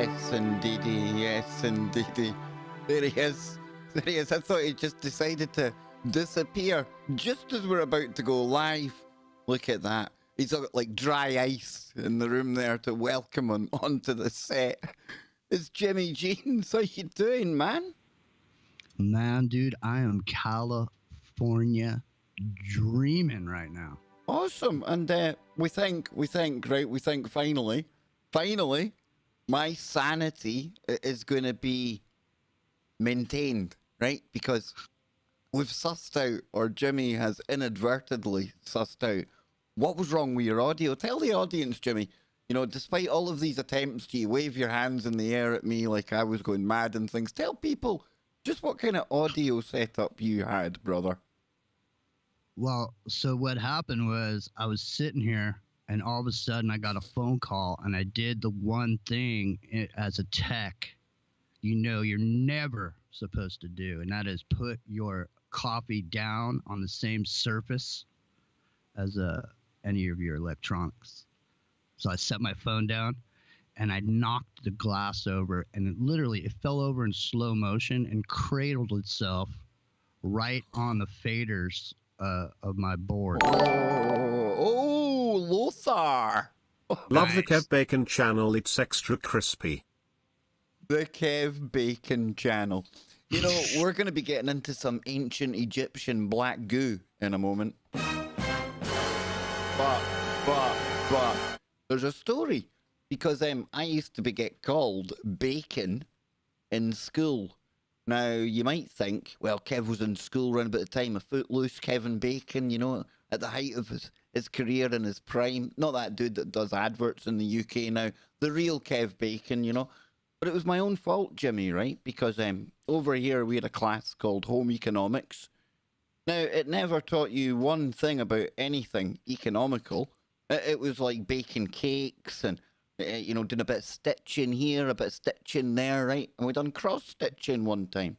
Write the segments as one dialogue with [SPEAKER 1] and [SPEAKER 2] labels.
[SPEAKER 1] Yes, indeedy. Yes, indeedy. There he is. There he is. I thought he just decided to disappear just as we're about to go live. Look at that. He's got like dry ice in the room there to welcome him onto the set. It's Jimmy Jeans. How you doing, man?
[SPEAKER 2] Man, dude, I am California dreaming right now.
[SPEAKER 1] Awesome. And we think finally, my sanity is going to be maintained, right? Because we've sussed out, or Jimmy has inadvertently sussed out, what was wrong with your audio. Tell the audience, Jimmy, you know, despite all of these attempts to wave your hands in the air at me like I was going mad and things, tell people just what kind of audio setup you had, brother.
[SPEAKER 2] Well, so what happened was I was sitting here and all of a sudden I got a phone call and I did the one thing as a tech, you know, you're never supposed to do. And that is put your coffee down on the same surface as any of your electronics. So I set my phone down and I knocked the glass over and it fell over in slow motion and cradled itself right on the faders of my board.
[SPEAKER 1] Oh, Lothar.
[SPEAKER 3] Love the Kev Bacon channel. It's extra crispy.
[SPEAKER 1] The Kev Bacon channel. You know, we're going to be getting into some ancient Egyptian black goo in a moment. But there's a story. Because I used to get called Bacon in school. Now, you might think, well, Kev was in school around about the time of Footloose, Kevin Bacon, you know, at the height of his career and his prime. Not that dude that does adverts in the UK now. The real Kev Bacon, you know. But it was my own fault, Jimmy, right? Because over here we had a class called Home Economics. Now, it never taught you one thing about anything economical. It was like baking cakes and, you know, doing a bit of stitching here, a bit of stitching there, right? And we done cross-stitching one time.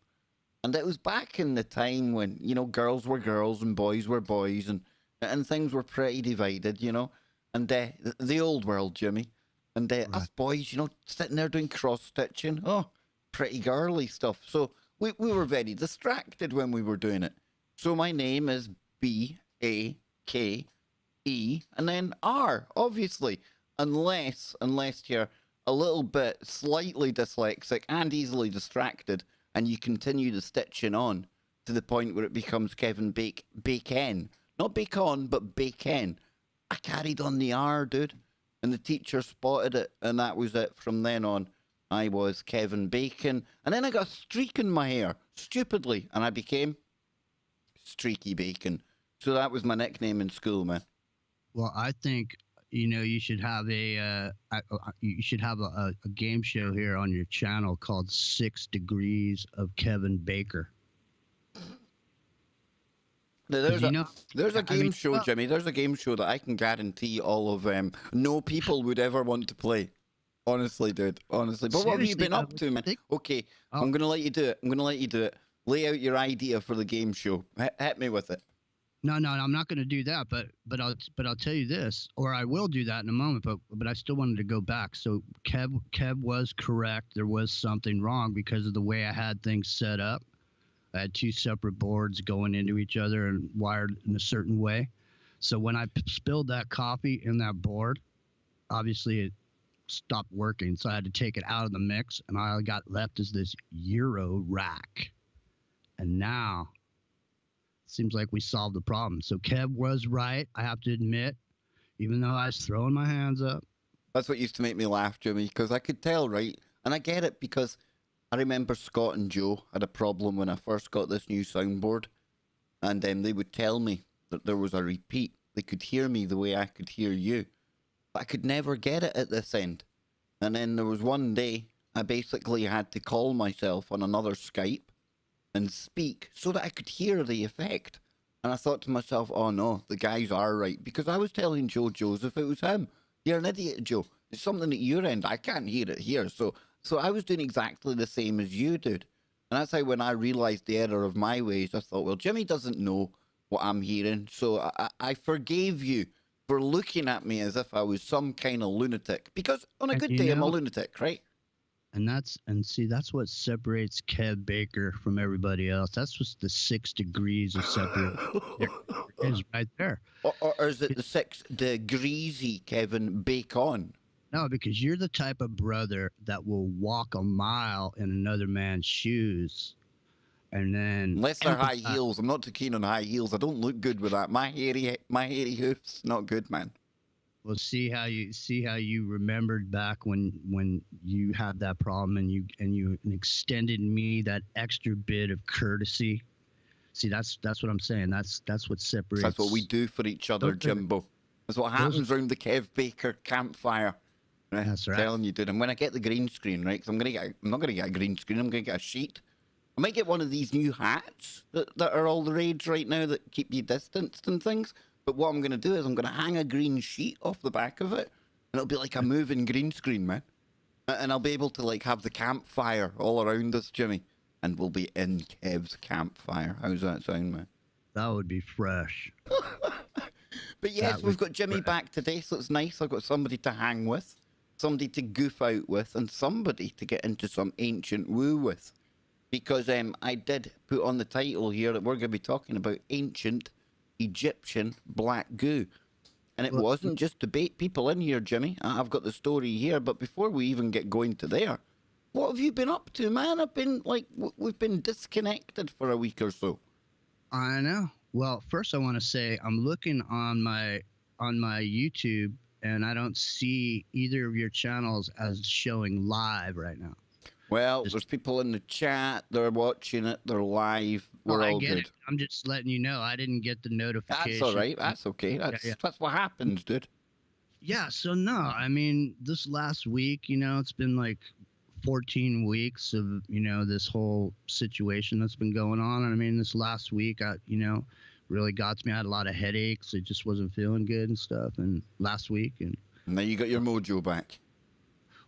[SPEAKER 1] And it was back in the time when, you know, girls were girls and boys were boys and things were pretty divided, you know? And the old world, Jimmy. And us boys, you know, sitting there doing cross-stitching. Oh, pretty girly stuff. So we were very distracted when we were doing it. So my name is B-A-K-E and then R, obviously. Unless you're a little bit slightly dyslexic and easily distracted, and you continue the stitching on to the point where it becomes Kevin Bacon. Not Bacon, but Bacon. I carried on the R, dude. And the teacher spotted it, and that was it. From then on, I was Kevin Bacon. And then I got a streak in my hair, stupidly, and I became Streaky Bacon. So that was my nickname in school, man.
[SPEAKER 2] Well, I think, you know, you should have a game show here on your channel called 6 Degrees of Kevin Baker.
[SPEAKER 1] There's a game show, Jimmy. There's a game show that I can guarantee all of no people would ever want to play. Honestly, dude. Honestly. But what have you been up to, man? Okay, I'm going to let you do it. Lay out your idea for the game show. Hit me with it.
[SPEAKER 2] No, I'm not going to do that. But I'll tell you this, or I will do that in a moment. But I still wanted to go back. So Kev was correct. There was something wrong because of the way I had things set up. I had 2 separate boards going into each other and wired in a certain way. So when I spilled that coffee in that board, obviously it stopped working. So I had to take it out of the mix, and all I got left is this Euro rack. And now it seems like we solved the problem. So Kev was right, I have to admit, even though I was throwing my hands up.
[SPEAKER 1] That's what used to make me laugh, Jimmy, because I could tell, right? And I get it because I remember Scott and Joe had a problem when I first got this new soundboard, and they would tell me that there was a repeat. They could hear me the way I could hear you, but I could never get it at this end. And then there was one day I basically had to call myself on another Skype and speak so that I could hear the effect. And I thought to myself, oh no, the guys are right, because I was telling Joe Joseph it was him. You're an idiot, Joe. There's something at your end. I can't hear it here. So I was doing exactly the same as you did. And that's how when I realised the error of my ways, I thought, well, Jimmy doesn't know what I'm hearing. So I forgave you for looking at me as if I was some kind of lunatic. Because on a good day, I'm a lunatic, right?
[SPEAKER 2] And see, that's what separates Kev Baker from everybody else. That's what's the 6 degrees of separate. There it is right there.
[SPEAKER 1] Or is it the 6 degreesy Kevin Bacon?
[SPEAKER 2] No, because you're the type of brother that will walk a mile in another man's shoes, and then
[SPEAKER 1] Unless they're high heels. I'm not too keen on high heels. I don't look good with that. My hairy hoofs, not good, man.
[SPEAKER 2] Well, see how you remembered back when you had that problem, and you extended me that extra bit of courtesy. See, that's what I'm saying. That's what separates.
[SPEAKER 1] That's what we do for each other, Jimbo. That's what happens around the Kev Baker campfire. Right?
[SPEAKER 2] That's right.
[SPEAKER 1] I'm telling you, dude. And when I get the green screen, right? Because I'm not gonna get a green screen. I'm gonna get a sheet. I might get one of these new hats that are all the rage right now that keep you distanced and things. But what I'm going to do is I'm going to hang a green sheet off the back of it. And it'll be like a moving green screen, man. And I'll be able to like have the campfire all around us, Jimmy. And we'll be in Kev's campfire. How's that sound, man?
[SPEAKER 2] That would be fresh.
[SPEAKER 1] But yes, we've got Jimmy back today, so it's nice. I've got somebody to hang with, somebody to goof out with, and somebody to get into some ancient woo with. Because I did put on the title here that we're going to be talking about ancient Egyptian black goo. And it wasn't just to bait people in here, Jimmy. I've got the story here, but before we even get going to there, what have you been up to, man? We've been disconnected for a week or so.
[SPEAKER 2] I know. Well, first I want to say I'm looking on my YouTube, and I don't see either of your channels as showing live right now.
[SPEAKER 1] Well, there's people in the chat. They're watching it. They're live. We're all good.
[SPEAKER 2] It. I'm just letting you know. I didn't get the notification.
[SPEAKER 1] That's all right. That's okay. That's what happens, dude.
[SPEAKER 2] Yeah. So no, I mean, this last week, it's been like 14 weeks of this whole situation that's been going on. And I mean, this last week, I really got to me. I had a lot of headaches. It just wasn't feeling good and stuff. And last week, and
[SPEAKER 1] now you got your mojo back.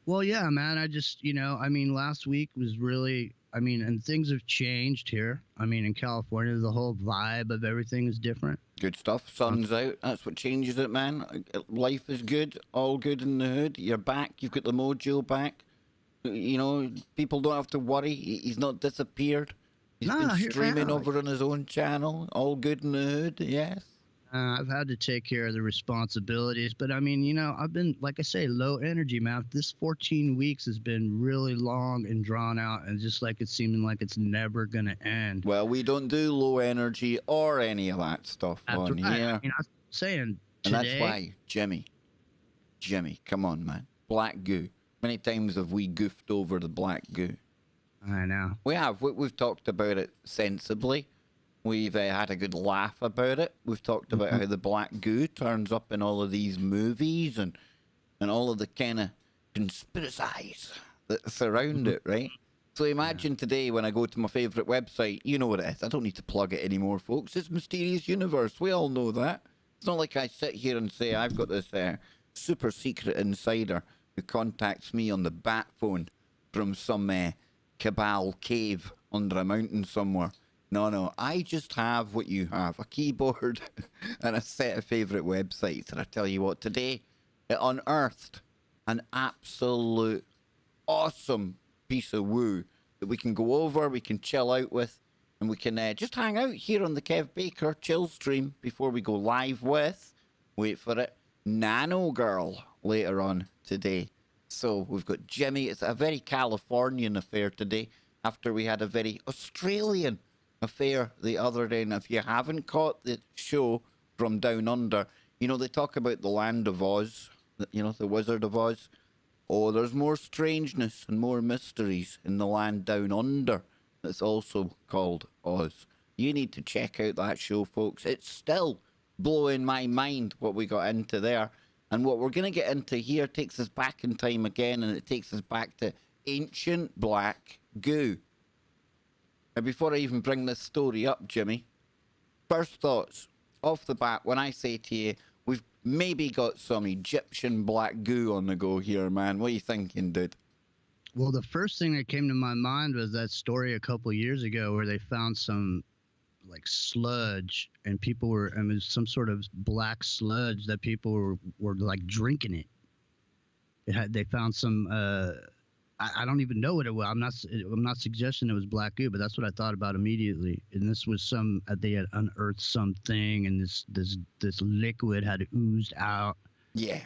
[SPEAKER 2] Well, yeah, man. I just, last week was really, and things have changed here. In California, the whole vibe of everything is different.
[SPEAKER 1] Good stuff. Sun's out. That's what changes it, man. Life is good. All good in the hood. You're back. You've got the mojo back. People don't have to worry. He's not disappeared. He's been streaming over on his own channel. All good in the hood. Yes.
[SPEAKER 2] I've had to take care of the responsibilities, but I've been, like I say, low energy, man. This 14 weeks has been really long and drawn out, and just like it's seeming like it's never going to end.
[SPEAKER 1] Well, we don't do low energy or any of that stuff on here.
[SPEAKER 2] I'm saying
[SPEAKER 1] today, and that's why, Jimmy, come on, man. Black goo. Many times have we goofed over the black goo?
[SPEAKER 2] I know.
[SPEAKER 1] We have. We've talked about it sensibly. We've had a good laugh about it. We've talked about how the black goo turns up in all of these movies and all of the kind of conspiracies that surround it, right? So imagine today when I go to my favourite website, you know what it is. I don't need to plug it anymore, folks. It's Mysterious Universe. We all know that. It's not like I sit here and say I've got this super secret insider who contacts me on the bat phone from some cabal cave under a mountain somewhere. No, I just have what you have, a keyboard and a set of favourite websites. And I tell you what, today it unearthed an absolute awesome piece of woo that we can go over, we can chill out with, and we can just hang out here on the Kev Baker chill stream before we go live with, wait for it, Nano Girl later on today. So we've got Jimmy. It's a very Californian affair today after we had a very Australian affair the other day. And if you haven't caught the show from Down Under, they talk about the land of Oz, the Wizard of Oz. Oh, there's more strangeness and more mysteries in the land down under that's also called Oz. You need to check out that show, folks. It's still blowing my mind what we got into there. And what we're going to get into here takes us back in time again, and it takes us back to ancient black goo. Now, before I even bring this story up, Jimmy, first thoughts off the bat when I say to you, we've maybe got some Egyptian black goo on the go here, man. What are you thinking, dude?
[SPEAKER 2] Well, the first thing that came to my mind was that story a couple of years ago where they found some like sludge, and people were, it was some sort of black sludge that people were like drinking it. They found some I don't even know what it was. I'm not suggesting it was black goo, but that's what I thought about immediately. And this was they had unearthed something, and this liquid had oozed out.
[SPEAKER 1] Yeah.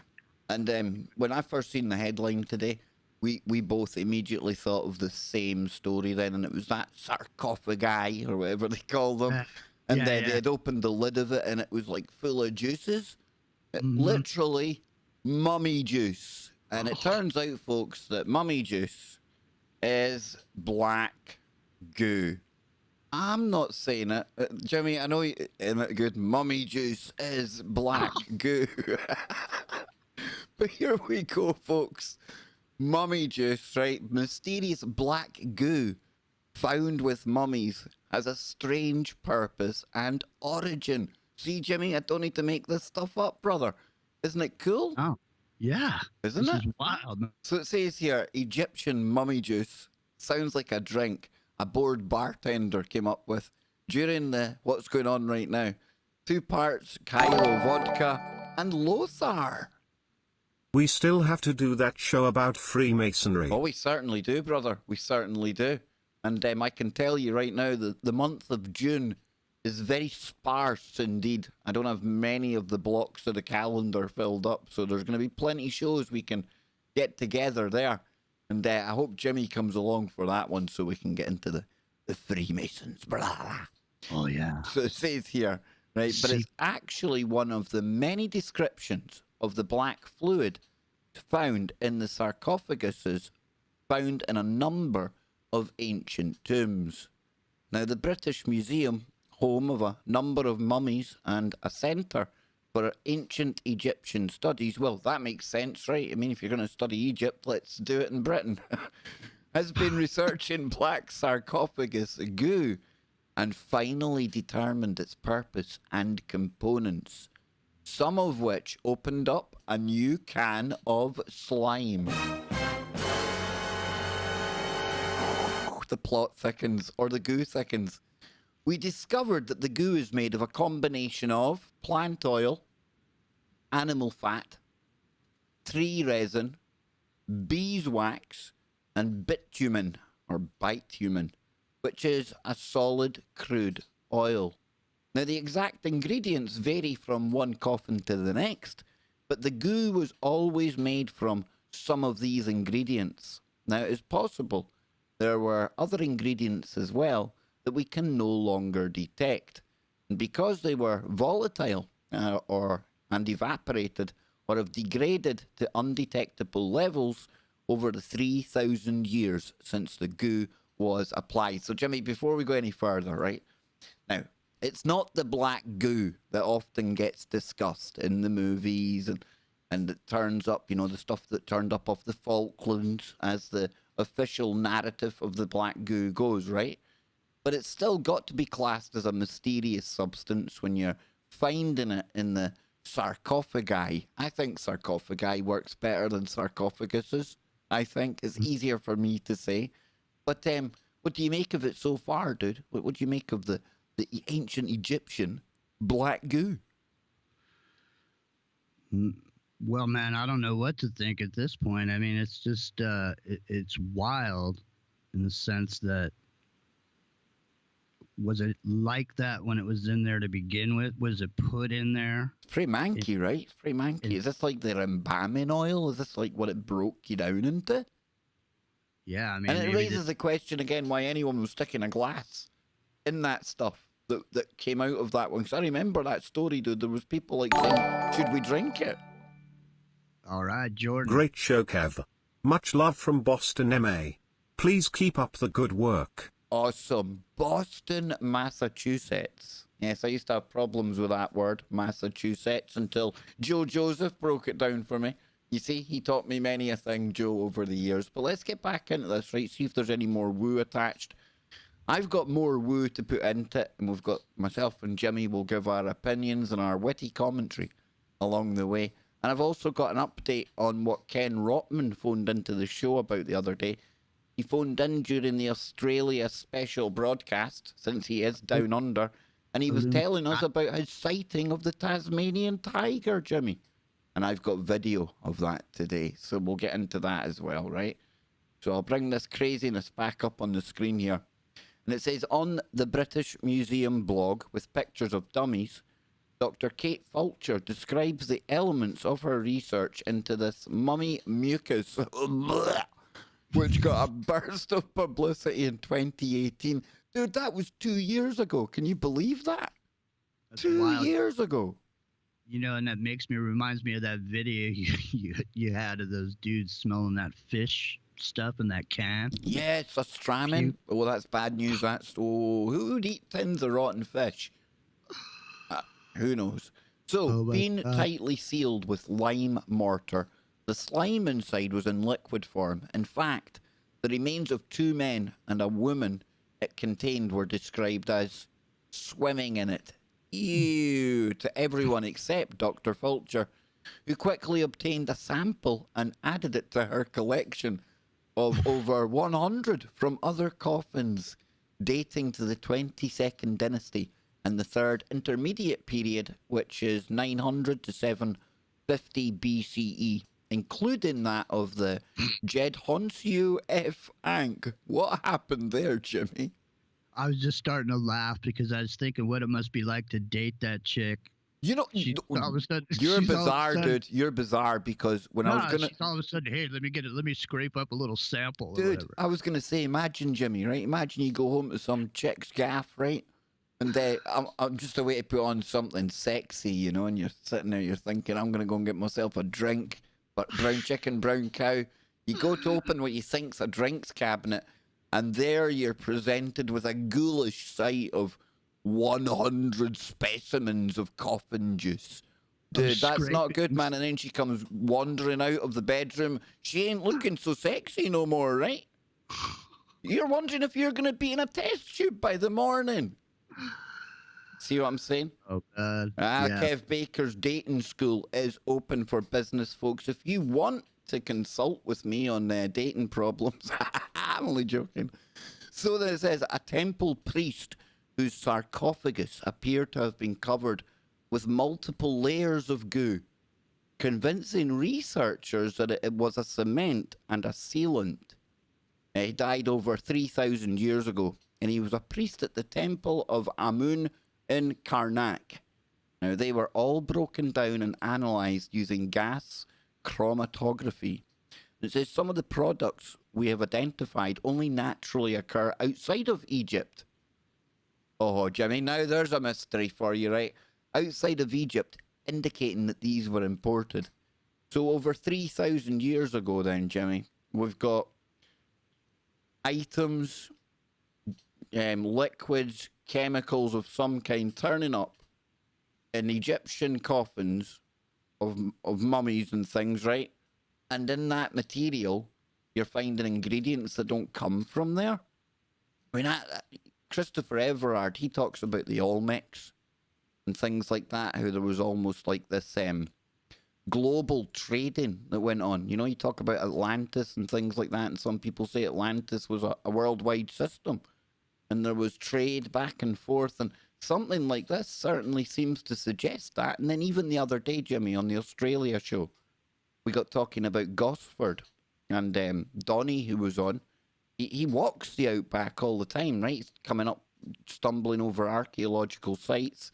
[SPEAKER 1] And when I first seen the headline today, we both immediately thought of the same story then, and it was that sarcophagi, or whatever they call them. And then they had opened the lid of it, and it was like full of juices. Literally mummy juice. And it turns out, folks, that mummy juice is black goo. I'm not saying it. Jimmy, I know isn't it good? Mummy juice is black goo. But here we go, folks. Mummy juice, right? Mysterious black goo found with mummies has a strange purpose and origin. See, Jimmy, I don't need to make this stuff up, brother. Isn't it cool?
[SPEAKER 2] Oh, yeah.
[SPEAKER 1] Isn't
[SPEAKER 2] this
[SPEAKER 1] it?
[SPEAKER 2] is wild.
[SPEAKER 1] So it says here, Egyptian mummy juice sounds like a drink a bored bartender came up with during the what's going on right now. 2 parts Cairo vodka and Lothar.
[SPEAKER 3] We still have to do that show about Freemasonry.
[SPEAKER 1] Oh, we certainly do, brother. We certainly do. And I can tell you right now that the month of June is very sparse indeed. I don't have many of the blocks of the calendar filled up, so there's going to be plenty of shows we can get together there. And I hope Jimmy comes along for that one so we can get into the Freemasons. Blah.
[SPEAKER 2] Oh, yeah.
[SPEAKER 1] So it says here, right, but it's actually one of the many descriptions of the black fluid found in the sarcophaguses found in a number of ancient tombs. Now, the British Museum, home of a number of mummies and a centre for ancient Egyptian studies, well, that makes sense, right? I mean, if you're going to study Egypt, let's do it in Britain, has been researching black sarcophagus goo and finally determined its purpose and components, some of which opened up a new can of slime. The plot thickens, or the goo thickens. We discovered that the goo is made of a combination of plant oil, animal fat, tree resin, beeswax, and bitumen, or bitumen, which is a solid crude oil. Now, the exact ingredients vary from one coffin to the next, but the goo was always made from some of these ingredients. Now, it is possible there were other ingredients as well that we can no longer detect. And because they were volatile and evaporated or have degraded to undetectable levels over the 3,000 years since the goo was applied. So, Jimmy, before we go any further, right? Now, it's not the black goo that often gets discussed in the movies and it turns up, you know, the stuff that turned up off the Falklands as the official narrative of the black goo goes, right? But it's still got to be classed as a mysterious substance when you're finding it in the sarcophagi. I think sarcophagi works better than sarcophaguses. I think it's easier for me to say. But what do you make of it so far, dude? What do you make of the ancient Egyptian black goo?
[SPEAKER 2] Well, man, I don't know what to think at this point. I mean, it's just it's wild in the sense that, was it like that when it was in there to begin with? Was it put in there?
[SPEAKER 1] It's pretty manky, right? It's pretty manky. Is this like their embalming oil? Is this like what it broke you down into?
[SPEAKER 2] Yeah, I mean,
[SPEAKER 1] and it raises the question again why anyone was sticking a glass in that stuff that came out of that one. Because I remember that story, dude. There was people like saying, should we drink it?
[SPEAKER 2] All right, Jordan.
[SPEAKER 3] Great show, Kev. Much love from Boston, MA. Please keep up the good work.
[SPEAKER 1] Awesome. Boston, Massachusetts. Yes, I used to have problems with that word, Massachusetts, until Joe Joseph broke it down for me. You see, he taught me many a thing, Joe, over the years. But let's get back into this, right? See if there's any more woo attached. I've got more woo to put into it, and we've got myself and Jimmy will give our opinions and our witty commentary along the way. And I've also got an update on what Ken Rotman phoned into the show about the other day. He phoned in during the Australia special broadcast, since he is down under, and he was telling us about his sighting of the Tasmanian tiger, Jimmy. And I've got video of that today, so we'll get into that as well, right? So I'll bring this craziness back up on the screen here. And it says, on the British Museum blog with pictures of dummies, Dr. Kate Fulcher describes the elements of her research into this mummy mucus, which got a burst of publicity in 2018. Dude, that was 2 years ago. Can you believe that?
[SPEAKER 2] That's
[SPEAKER 1] 2
[SPEAKER 2] wild.
[SPEAKER 1] years ago.
[SPEAKER 2] You know, and that reminds me of that video you had of those dudes smelling that fish stuff in that can.
[SPEAKER 1] Yeah, it's a stramin. Oh, that's bad news. Who would eat tins of rotten fish? Who knows? So,
[SPEAKER 2] Oh my
[SPEAKER 1] being
[SPEAKER 2] God.
[SPEAKER 1] tightly sealed with lime mortar, the slime inside was in liquid form. In fact, the remains of 2 men and a woman it contained were described as swimming in it. Ew, to everyone except Dr. Fulcher, who quickly obtained a sample and added it to her collection of over 100 from other coffins dating to the 22nd dynasty and the 3rd intermediate period, which is 900 to 750 BCE, including that of the Jed Honshu F. Ankh. What happened there, Jimmy?
[SPEAKER 2] I was just starting to laugh because I was thinking what it must be like to date that chick.
[SPEAKER 1] You know,
[SPEAKER 2] She's all of a sudden,
[SPEAKER 1] you're
[SPEAKER 2] she's all of a
[SPEAKER 1] bizarre,
[SPEAKER 2] sudden-
[SPEAKER 1] dude. You're bizarre because when I was gonna,
[SPEAKER 2] she's all of a sudden, hey, let me scrape up a little sample. Or
[SPEAKER 1] dude,
[SPEAKER 2] whatever.
[SPEAKER 1] I was gonna say, imagine Jimmy, right? Imagine you go home to some chick's gaff, right? And I'm just away to put on something sexy, you know, and you're sitting there, you're thinking, I'm gonna go and get myself a drink, but brown chicken, brown cow. You go to open what you think's a drinks cabinet, and there you're presented with a ghoulish sight of 100 specimens of coffin juice. Dude, that's not good, man. And then she comes wandering out of the bedroom. She ain't looking so sexy no more, right? You're wondering if you're going to be in a test tube by the morning. See what I'm saying?
[SPEAKER 2] Oh, God.
[SPEAKER 1] Yeah. Kev Baker's dating school is open for business, folks. If you want to consult with me on dating problems, I'm only joking. So then it says a temple priest whose sarcophagus appeared to have been covered with multiple layers of goo, convincing researchers that it was a cement and a sealant. He died over 3,000 years ago, and he was a priest at the temple of Amun in Karnak. Now, they were all broken down and analysed using gas chromatography. It says some of the products we have identified only naturally occur outside of Egypt. Oh, Jimmy, now there's a mystery for you, right? Outside of Egypt, indicating that these were imported. So over 3,000 years ago then, Jimmy, we've got items, liquids, chemicals of some kind turning up in Egyptian coffins of mummies and things, right? And in that material, you're finding ingredients that don't come from there. I mean, Christopher Everard, he talks about the Olmecs and things like that, how there was almost like this global trading that went on. You know, you talk about Atlantis and things like that, and some people say Atlantis was a worldwide system, and there was trade back and forth, and something like this certainly seems to suggest that. And then even the other day, Jimmy, on the Australia show, we got talking about Gosford, and Donnie, who was on, he walks the outback all the time, right? He's coming up, stumbling over archaeological sites,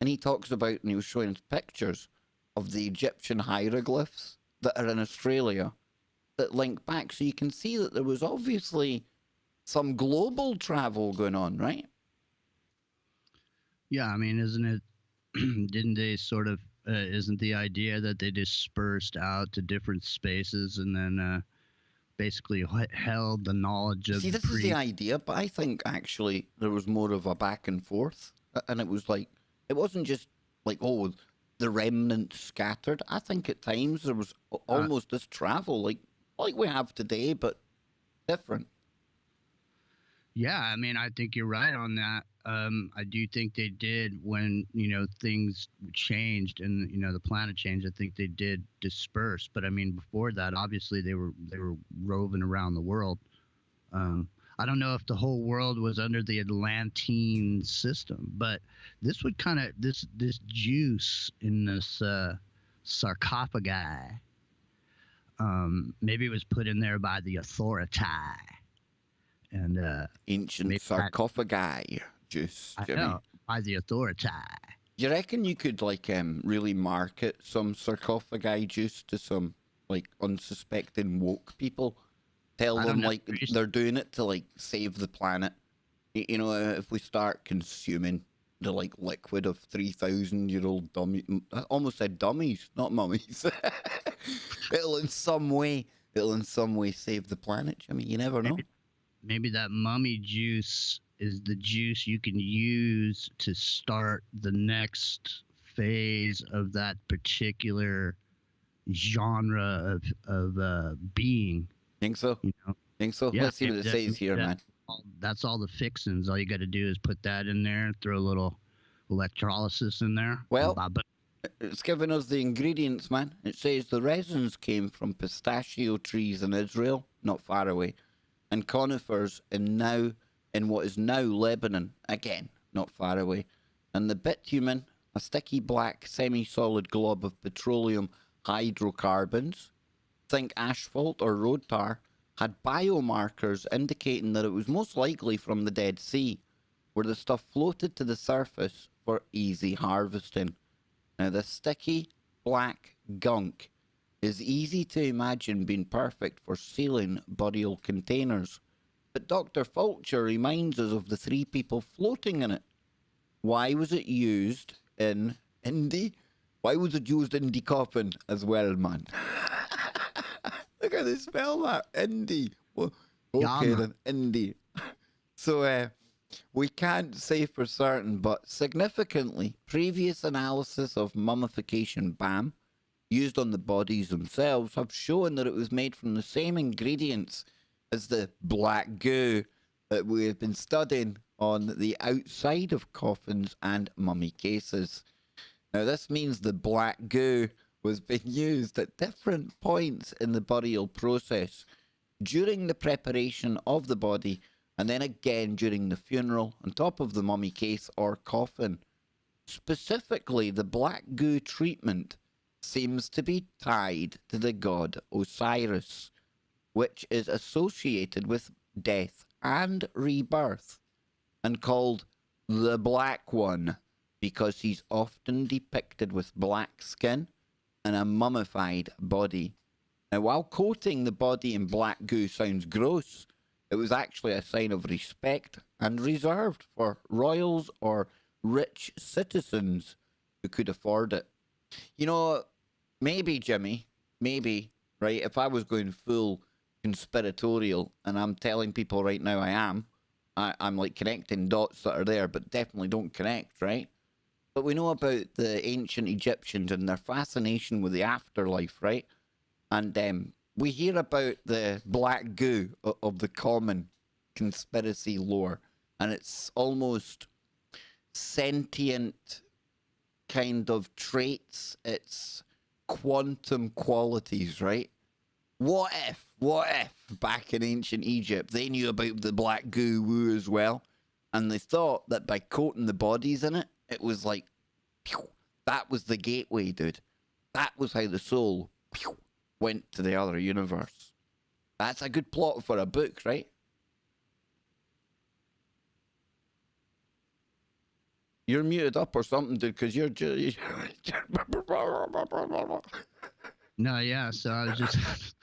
[SPEAKER 1] and he talks about, and he was showing us pictures of the Egyptian hieroglyphs that are in Australia that link back. So you can see that there was obviously some global travel going on, right?
[SPEAKER 2] Yeah, I mean, isn't it? Didn't they sort of? Isn't the idea that they dispersed out to different spaces and then basically held the knowledge of?
[SPEAKER 1] See, this is the idea, but I think actually there was more of a back and forth, and it was like it wasn't just like, oh, the remnants scattered. I think at times there was almost this travel, like we have today, but different.
[SPEAKER 2] Yeah, I mean, I think you're right on that. I do think they did when, things changed and, the planet changed. I think they did disperse. But I mean, before that, obviously they were roving around the world. I don't know if the whole world was under the Atlantean system, but this would kind of this juice in this sarcophagi Maybe it was put in there by the authority, and
[SPEAKER 1] Ancient
[SPEAKER 2] maybe
[SPEAKER 1] sarcophagi juice,
[SPEAKER 2] I
[SPEAKER 1] Jimmy.
[SPEAKER 2] know by the authority.
[SPEAKER 1] You reckon you could like really market some sarcophagi juice to some like unsuspecting woke people? Tell
[SPEAKER 2] I don't
[SPEAKER 1] them
[SPEAKER 2] know.
[SPEAKER 1] like they're doing it to like save the planet. You know, if we start consuming the like liquid of 3,000-year-old dummy, I almost said dummies, not mummies. it'll in some way save the planet, Jimmy. You never know.
[SPEAKER 2] Maybe that mummy juice is the juice you can use to start the next phase of that particular genre of being.
[SPEAKER 1] Think so?
[SPEAKER 2] You know,
[SPEAKER 1] Think so?
[SPEAKER 2] Yeah,
[SPEAKER 1] Let's see what it says here, man.
[SPEAKER 2] That's all the fixins. All you got to do is put that in there, throw a little electrolysis in there.
[SPEAKER 1] Well, it's giving us the ingredients, man. It says the resins came from pistachio trees in Israel, not far away, and conifers in what is now Lebanon, again, not far away. And the bitumen, a sticky black semi-solid glob of petroleum hydrocarbons, think asphalt or road tar, had biomarkers indicating that it was most likely from the Dead Sea, where the stuff floated to the surface for easy harvesting. Now, the sticky black gunk is easy to imagine being perfect for sealing burial containers. But Dr. Fulcher reminds us of the 3 people floating in it. Why was it used in Indy? Why was it used in the coffin as well, man? Look how they spell that. Indy. Well, okay then, Indy. So, we can't say for certain, but significantly, previous analysis of mummification BAM used on the bodies themselves have shown that it was made from the same ingredients as the black goo that we have been studying on the outside of coffins and mummy cases. Now, this means the black goo was being used at different points in the burial process, during the preparation of the body, and then again during the funeral, on top of the mummy case or coffin. Specifically, the black goo treatment seems to be tied to the god Osiris, which is associated with death and rebirth, and called the Black One because he's often depicted with black skin and a mummified body. Now, while coating the body in black goo sounds gross, it was actually a sign of respect and reserved for royals or rich citizens who could afford it. You know, maybe, Jimmy, right, if I was going full conspiratorial, and I'm telling people right now I'm like connecting dots that are there, but definitely don't connect, right? But we know about the ancient Egyptians and their fascination with the afterlife, right? And we hear about the black goo of the common conspiracy lore, and it's almost sentient kind of traits. It's quantum qualities, right? What if back in ancient Egypt they knew about the black goo woo as well, and they thought that by coating the bodies in it, it was like, pew, that was the gateway, dude. That was how the soul went to the other universe. That's a good plot for a book, right? You're muted up or something, dude, because you're just...
[SPEAKER 2] No, yeah. So I was just,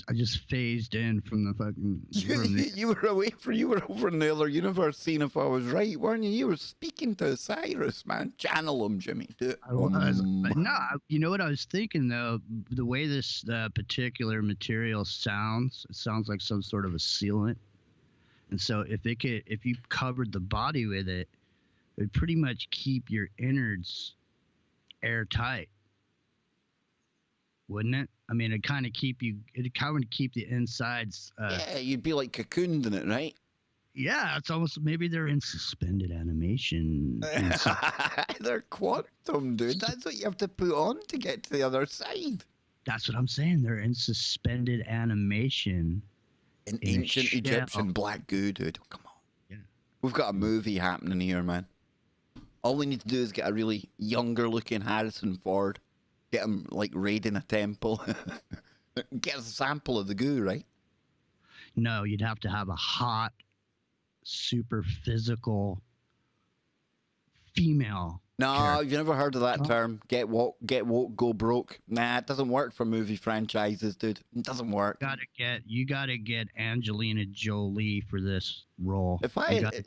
[SPEAKER 2] I just phased in from the fucking.
[SPEAKER 1] You were away you were over in the other universe, seeing if I was right, weren't you? You were speaking to Osiris, man. Channel him, Jimmy. Do it.
[SPEAKER 2] I was, but no, you know what I was thinking though. The way this particular material sounds, it sounds like some sort of a sealant. And so if you covered the body with it, it would pretty much keep your innards airtight, wouldn't it? I mean, it'd kind of keep the insides.
[SPEAKER 1] Yeah, you'd be like cocooned in it, right?
[SPEAKER 2] Yeah, it's almost, maybe they're in suspended animation.
[SPEAKER 1] They're quantum, dude. That's what you have to put on to get to the other side.
[SPEAKER 2] That's what I'm saying. They're in suspended animation.
[SPEAKER 1] An ancient Egyptian black goo, dude. Come on.
[SPEAKER 2] Yeah.
[SPEAKER 1] We've got a movie happening here, man. All we need to do is get a really younger looking Harrison Ford. Get him, like, raiding a temple. Get a sample of the goo, right?
[SPEAKER 2] No, you'd have to have a hot, super physical female.
[SPEAKER 1] No,
[SPEAKER 2] character.
[SPEAKER 1] you've never heard of that
[SPEAKER 2] No.
[SPEAKER 1] term. Get woke, go broke. Nah, it doesn't work for movie franchises, dude. It doesn't work.
[SPEAKER 2] You gotta get Angelina Jolie for this role.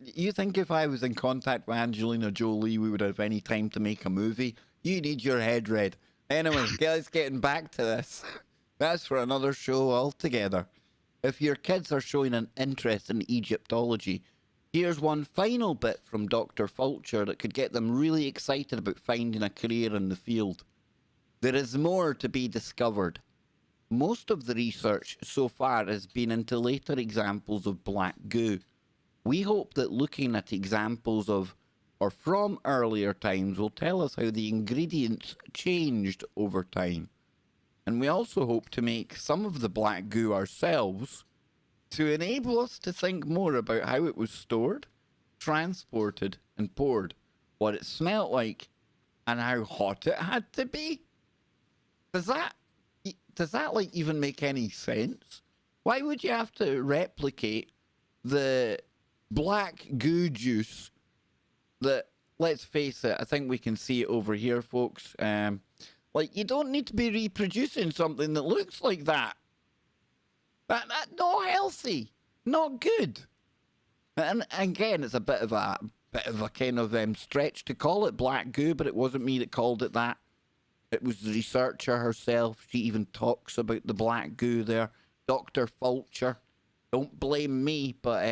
[SPEAKER 1] You think if I was in contact with Angelina Jolie, we would have any time to make a movie? You need your head read. Anyway, guys, getting back to this. That's for another show altogether. If your kids are showing an interest in Egyptology, here's one final bit from Dr. Fulcher that could get them really excited about finding a career in the field. There is more to be discovered. Most of the research so far has been into later examples of black goo. We hope that looking at examples of or from earlier times will tell us how the ingredients changed over time. And we also hope to make some of the black goo ourselves to enable us to think more about how it was stored, transported, and poured, what it smelt like, and how hot it had to be. Does that like even make any sense? Why would you have to replicate the black goo juice that, let's face it, I think we can see it over here, folks. Like, you don't need to be reproducing something that looks like that. That not healthy, not good. And again, it's a bit of a kind of stretch to call it black goo, but it wasn't me that called it that. It was the researcher herself. She even talks about the black goo there. Dr. Fulcher. Don't blame me, but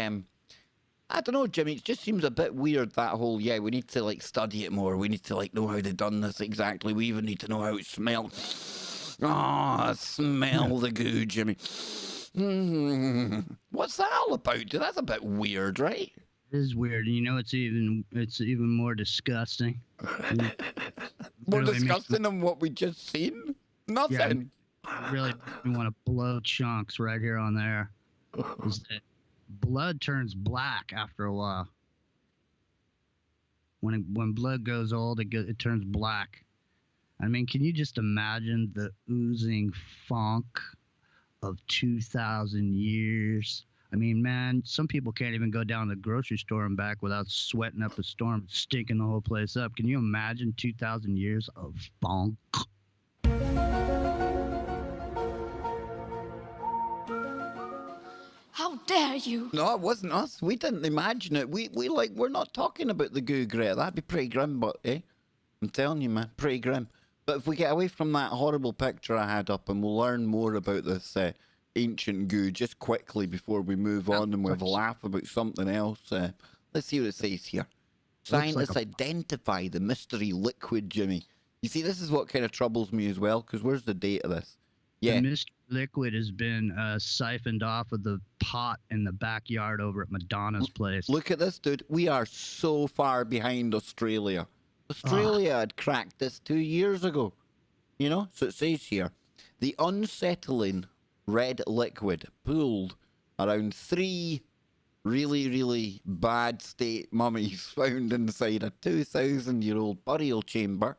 [SPEAKER 1] I don't know, Jimmy. It just seems a bit weird, that whole, we need to, like, study it more. We need to, like, know how they done this exactly. We even need to know how it smelled. Oh, smell the goo, Jimmy. What's that all about? Dude, that's a bit weird, right?
[SPEAKER 2] It is weird. And you know, it's even more disgusting.
[SPEAKER 1] More disgusting than what we just seen? Nothing.
[SPEAKER 2] Yeah, really want to blow chunks right here on there. Is that blood turns black after a while. When blood goes old, it turns black. I mean, can you just imagine the oozing funk of 2,000 years? I mean, man, some people can't even go down to the grocery store and back without sweating up a storm, stinking the whole place up. Can you imagine 2,000 years of funk?
[SPEAKER 4] How dare you?
[SPEAKER 1] No, it wasn't us. We didn't imagine it. We're not talking about the goo, Greta. That'd be pretty grim, but I'm telling you, man, pretty grim. But if we get away from that horrible picture I had up, and we'll learn more about this ancient goo just quickly before we move on, and we'll have a laugh about something else. Let's see what it says here. Scientists identify the mystery liquid, Jimmy. You see, this is what kind of troubles me as well, because where's the date of this? Yeah.
[SPEAKER 2] The mystery liquid has been siphoned off of the pot in the backyard over at Madonna's place.
[SPEAKER 1] Look at this, dude. We are so far behind Australia. Australia had cracked this 2 years ago. You know? So it says here, the unsettling red liquid pooled around 3 really, really bad state mummies found inside a 2,000-year-old burial chamber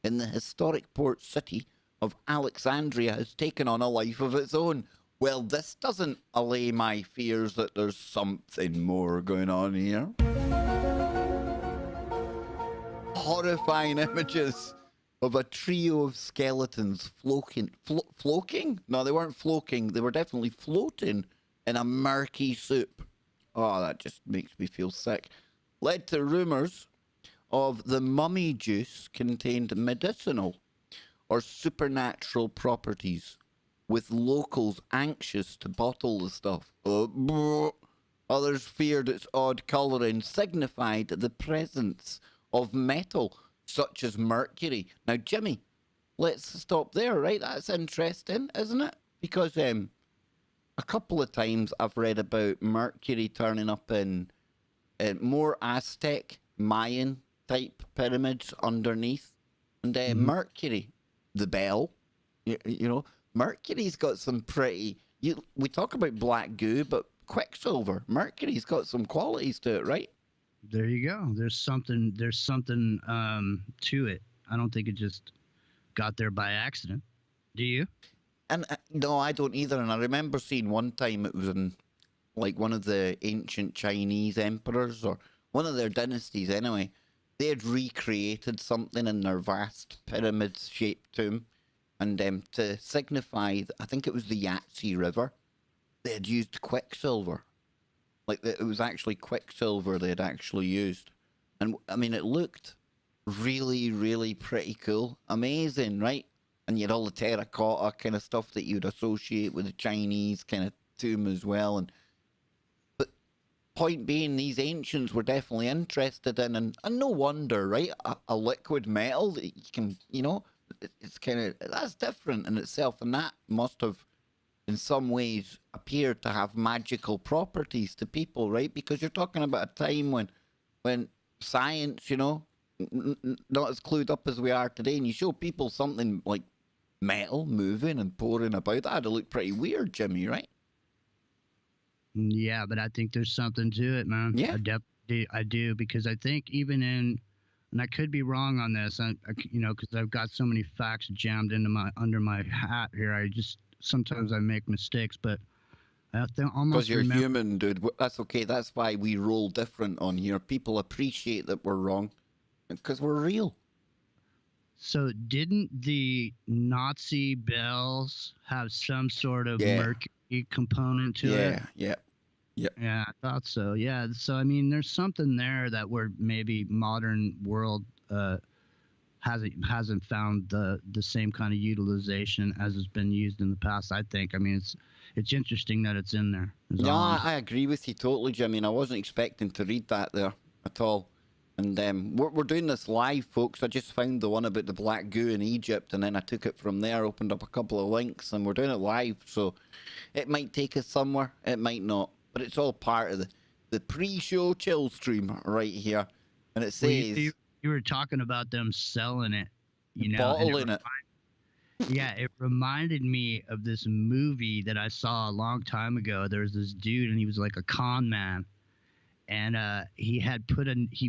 [SPEAKER 1] in the historic port city of Alexandria has taken on a life of its own. Well, this doesn't allay my fears that there's something more going on here. Horrifying images of a trio of skeletons floating? No, they weren't floating. They were definitely floating in a murky soup. Oh, that just makes me feel sick. Led to rumours of the mummy juice contained medicinal or supernatural properties, with locals anxious to bottle the stuff. Others feared its odd colouring signified the presence of metal, such as mercury. Now, Jimmy, let's stop there, right? That's interesting, isn't it? Because a couple of times I've read about mercury turning up in more Aztec, Mayan type pyramids underneath. And mercury, the bell, you know, mercury's got some pretty... we talk about black goo, but quicksilver, mercury's got some qualities to it, right?
[SPEAKER 2] There you go. There's something to it. I don't think it just got there by accident. Do you?
[SPEAKER 1] And no, I don't either. And I remember seeing one time it was in like one of the ancient Chinese emperors or one of their dynasties anyway. They had recreated something in their vast pyramid-shaped tomb, and to signify, I think it was the Yangtze River, they had used quicksilver. Like it was actually quicksilver they had actually used, and I mean it looked really, really pretty cool, amazing, right? And you had all the terracotta kind of stuff that you'd associate with the Chinese kind of tomb as well, and point being, these ancients were definitely interested in, and no wonder, right? A liquid metal that you can, it's kind of, that's different in itself, and that must have, in some ways, appeared to have magical properties to people, right? Because you're talking about a time when science, not as clued up as we are today, and you show people something like metal moving and pouring about, that'd look pretty weird, Jimmy, right?
[SPEAKER 2] Yeah, but I think there's something to it, man.
[SPEAKER 1] Yeah.
[SPEAKER 2] I do, because I think even in, and I could be wrong on this, because I've got so many facts jammed under my hat here. Sometimes I make mistakes, but I think almost
[SPEAKER 1] because you're human, dude. That's okay. That's why we roll different on here. People appreciate that we're wrong because we're real.
[SPEAKER 2] So didn't the Nazi bells have some sort of mercury component to it?
[SPEAKER 1] Yeah.
[SPEAKER 2] Yeah, I thought so. Yeah, so I mean, there's something there that we're maybe modern world hasn't found the same kind of utilization as has been used in the past. I think. I mean, it's interesting that it's in there.
[SPEAKER 1] No, I agree with you totally, Jimmy. And I wasn't expecting to read that there at all. And we're doing this live, folks. I just found the one about the black goo in Egypt, and then I took it from there, opened up a couple of links, and we're doing it live. So it might take us somewhere, it might not. But it's all part of the pre-show chill stream right here. And it says...
[SPEAKER 2] Well, you were talking about them selling it,
[SPEAKER 1] bottling it.
[SPEAKER 2] Yeah, it reminded me of this movie that I saw a long time ago. There was this dude, and he was like a con man. And he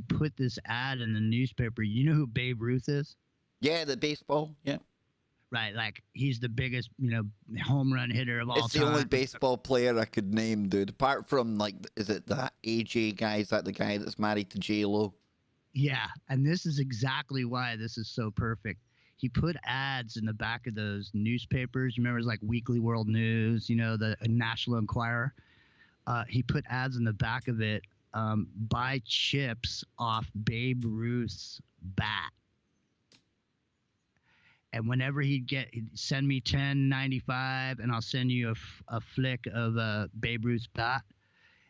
[SPEAKER 2] put this ad in the newspaper. You know who Babe Ruth is?
[SPEAKER 1] Yeah, the baseball, yeah.
[SPEAKER 2] Right, like he's the biggest, home run hitter of all time.
[SPEAKER 1] It's the only baseball player I could name, dude. Apart from, like, is it that AJ guy? Is that the guy that's married to J-Lo?
[SPEAKER 2] Yeah, and this is exactly why this is so perfect. He put ads in the back of those newspapers. Remember, it was like Weekly World News, the National Enquirer. He put ads in the back of it, buy chips off Babe Ruth's bat. And whenever he'd send me $10.95, and I'll send you a flick of Babe Ruth's bat.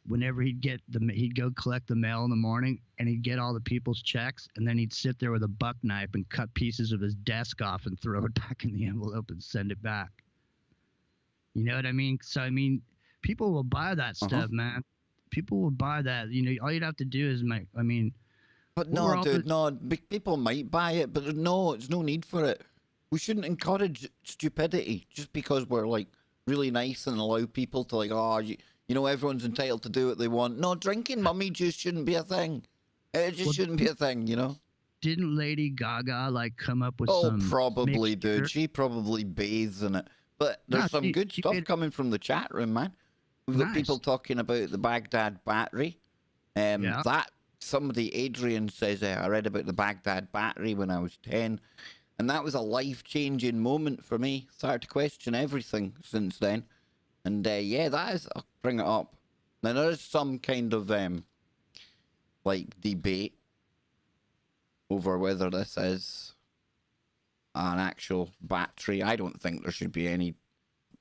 [SPEAKER 2] Whenever he'd go collect the mail in the morning, and he'd get all the people's checks, and then he'd sit there with a buck knife and cut pieces of his desk off and throw it back in the envelope and send it back. You know what I mean? So I mean, people will buy that stuff, man. People will buy that. All you'd have to do is
[SPEAKER 1] But no, dude, no. People might buy it, but there's no need for it. We shouldn't encourage stupidity just because we're like really nice and allow people to everyone's entitled to do what they want. No, drinking mummy juice shouldn't be a thing. It just shouldn't be a thing,
[SPEAKER 2] Didn't Lady Gaga come up with some?
[SPEAKER 1] Oh, probably, dude. She probably bathes in it. But there's some good stuff coming from the chat room, man. We've got people talking about the Baghdad battery. That somebody, Adrian says, I read about the Baghdad battery when I was 10. And that was a life-changing moment for me. Started to question everything since then. And that is, I'll bring it up. Now, there is some kind of, debate over whether this is an actual battery. I don't think there should be any.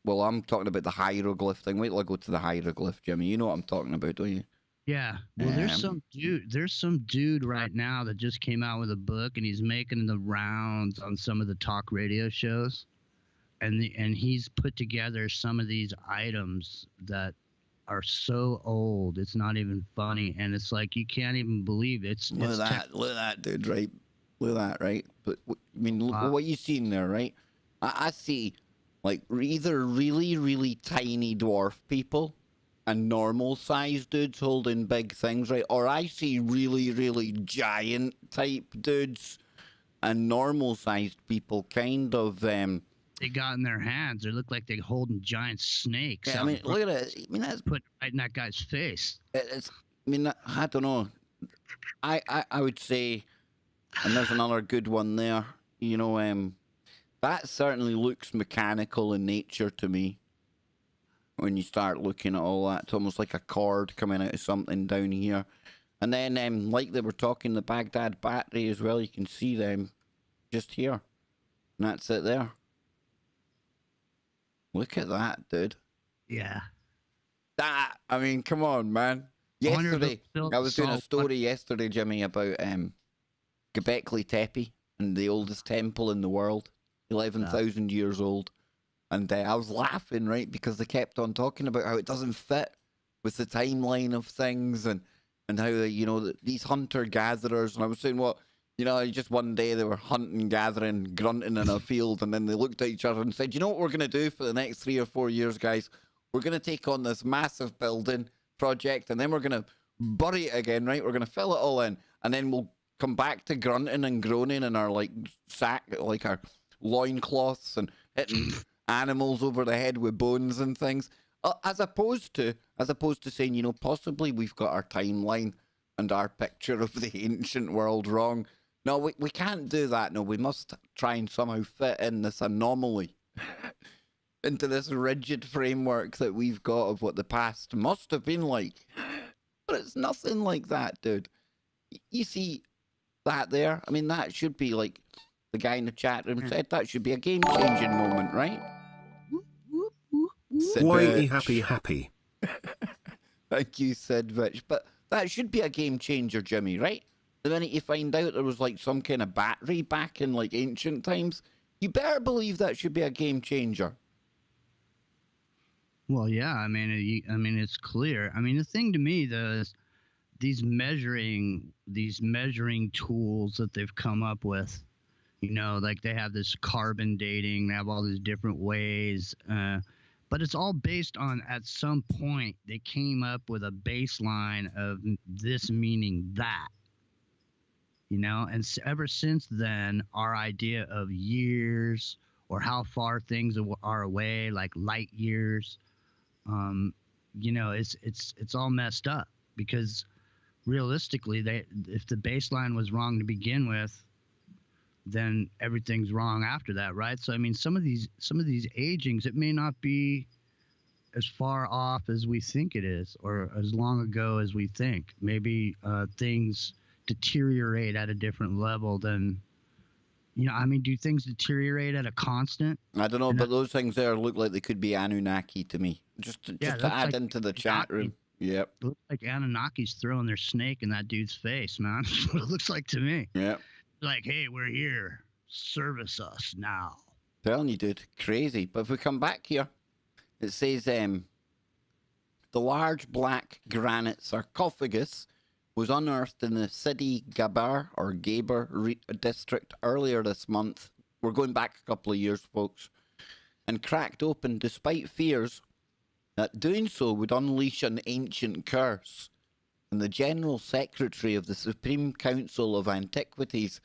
[SPEAKER 1] Well, I'm talking about the hieroglyph thing. Wait till I go to the hieroglyph, Jimmy. You know what I'm talking about, don't you?
[SPEAKER 2] Yeah. Well, there's some dude right now that just came out with a book, and he's making the rounds on some of the talk radio shows. And he's put together some of these items that are so old, it's not even funny. And it's like, you can't even believe it.
[SPEAKER 1] Look at that, dude, right? Look at that, right? But, I mean, look what you seen there, right? I see, like, either really, really tiny dwarf people and normal-sized dudes holding big things, right? Or I see really, really giant-type dudes and normal-sized people kind of
[SPEAKER 2] they got in their hands. They look like they're holding giant snakes.
[SPEAKER 1] Yeah, I mean, look at it. I mean, that's
[SPEAKER 2] put right in that guy's face.
[SPEAKER 1] it's. I mean, I don't know. I would say, and there's another good one there. You know, that certainly looks mechanical in nature to me. When you start looking at all that, it's almost like a cord coming out of something down here. And then, like they were talking, the Baghdad battery as well. You can see them just here, and that's it there. Look at that, dude.
[SPEAKER 2] Yeah.
[SPEAKER 1] That, I mean, come on, man. Yesterday, I was doing a story yesterday, Jimmy, about Göbekli Tepe and the oldest temple in the world, 11,000 years old. And I was laughing, right, because they kept on talking about how it doesn't fit with the timeline of things and how, you know, these hunter-gatherers. And I was saying, well, you know, just one day they were hunting, gathering, grunting in a field, and then they looked at each other and said, you know what we're going to do for the next 3 or 4 years, guys? We're going to take on this massive building project, and then we're going to bury it again, right? We're going to fill it all in, and then we'll come back to grunting and groaning in our, like, like our loincloths and hitting animals over the head with bones and things. As opposed to saying, you know, possibly we've got our timeline and our picture of the ancient world wrong. No, we can't do that. No, we must try and somehow fit in this anomaly into this rigid framework that we've got of what the past must have been like. But it's nothing like that, dude. You see that there? I mean, that should be like the guy in the chat room said, that should be a game-changing moment, right?
[SPEAKER 3] Why happy.
[SPEAKER 1] Thank you, Sidvich. But that should be a game changer, Jimmy, right? The minute you find out there was like some kind of battery back in like ancient times, you better believe that should be a game changer.
[SPEAKER 2] Well, yeah. I mean, it's clear. I mean, the thing to me, these measuring tools that they've come up with, you know, like they have this carbon dating, they have all these different ways. But it's all based on, at some point, they came up with a baseline of this meaning that, you know? And ever since then, our idea of years or how far things are away, like light years, you know, it's all messed up because realistically, if the baseline was wrong to begin with, then everything's wrong after that, right? So I mean, some of these agings, it may not be as far off as we think it is, or as long ago as we think. Maybe things deteriorate at a different level than, you know. I mean, do things deteriorate at a constant?
[SPEAKER 1] I don't know, but those things there look like they could be Anunnaki to me. Just to add like into the chat room. Yep.
[SPEAKER 2] It looks like Anunnaki's throwing their snake in that dude's face, man. That's what it looks like to me.
[SPEAKER 1] Yep.
[SPEAKER 2] Like, hey, we're here. Service us now.
[SPEAKER 1] Telling you, dude, crazy. But if we come back here, it says the large black granite sarcophagus was unearthed in the Sidi Gabar or Gaber district earlier this month. We're going back a couple of years, folks, and cracked open despite fears that doing so would unleash an ancient curse. And the General Secretary of the Supreme Council of Antiquities,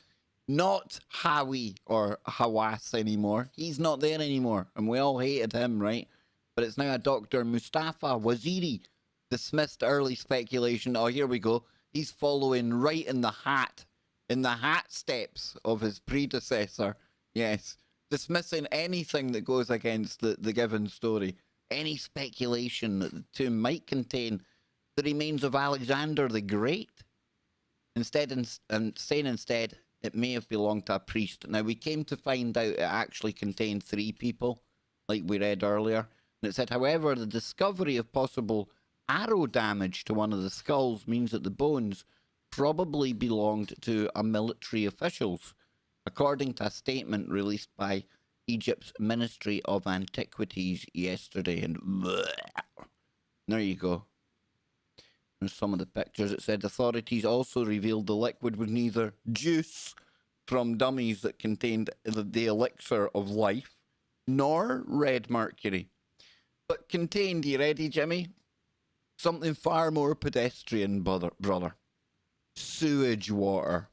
[SPEAKER 1] not Howie or Hawass anymore. He's not there anymore, and we all hated him, right? But it's now a Dr. Mustafa Waziri dismissed early speculation. Oh, here we go. He's following right in the hat steps of his predecessor. Yes, dismissing anything that goes against the given story. Any speculation that the tomb might contain the remains of Alexander the Great. Instead, it may have belonged to a priest. Now, we came to find out it actually contained 3 people, like we read earlier. And it said, however, the discovery of possible arrow damage to one of the skulls means that the bones probably belonged to a military officials, according to a statement released by Egypt's Ministry of Antiquities yesterday. And there you go. There's some of the pictures. It said authorities also revealed the liquid was neither juice from dummies that contained the elixir of life, nor red mercury, but contained, you ready, Jimmy? Something far more pedestrian, brother. Sewage water.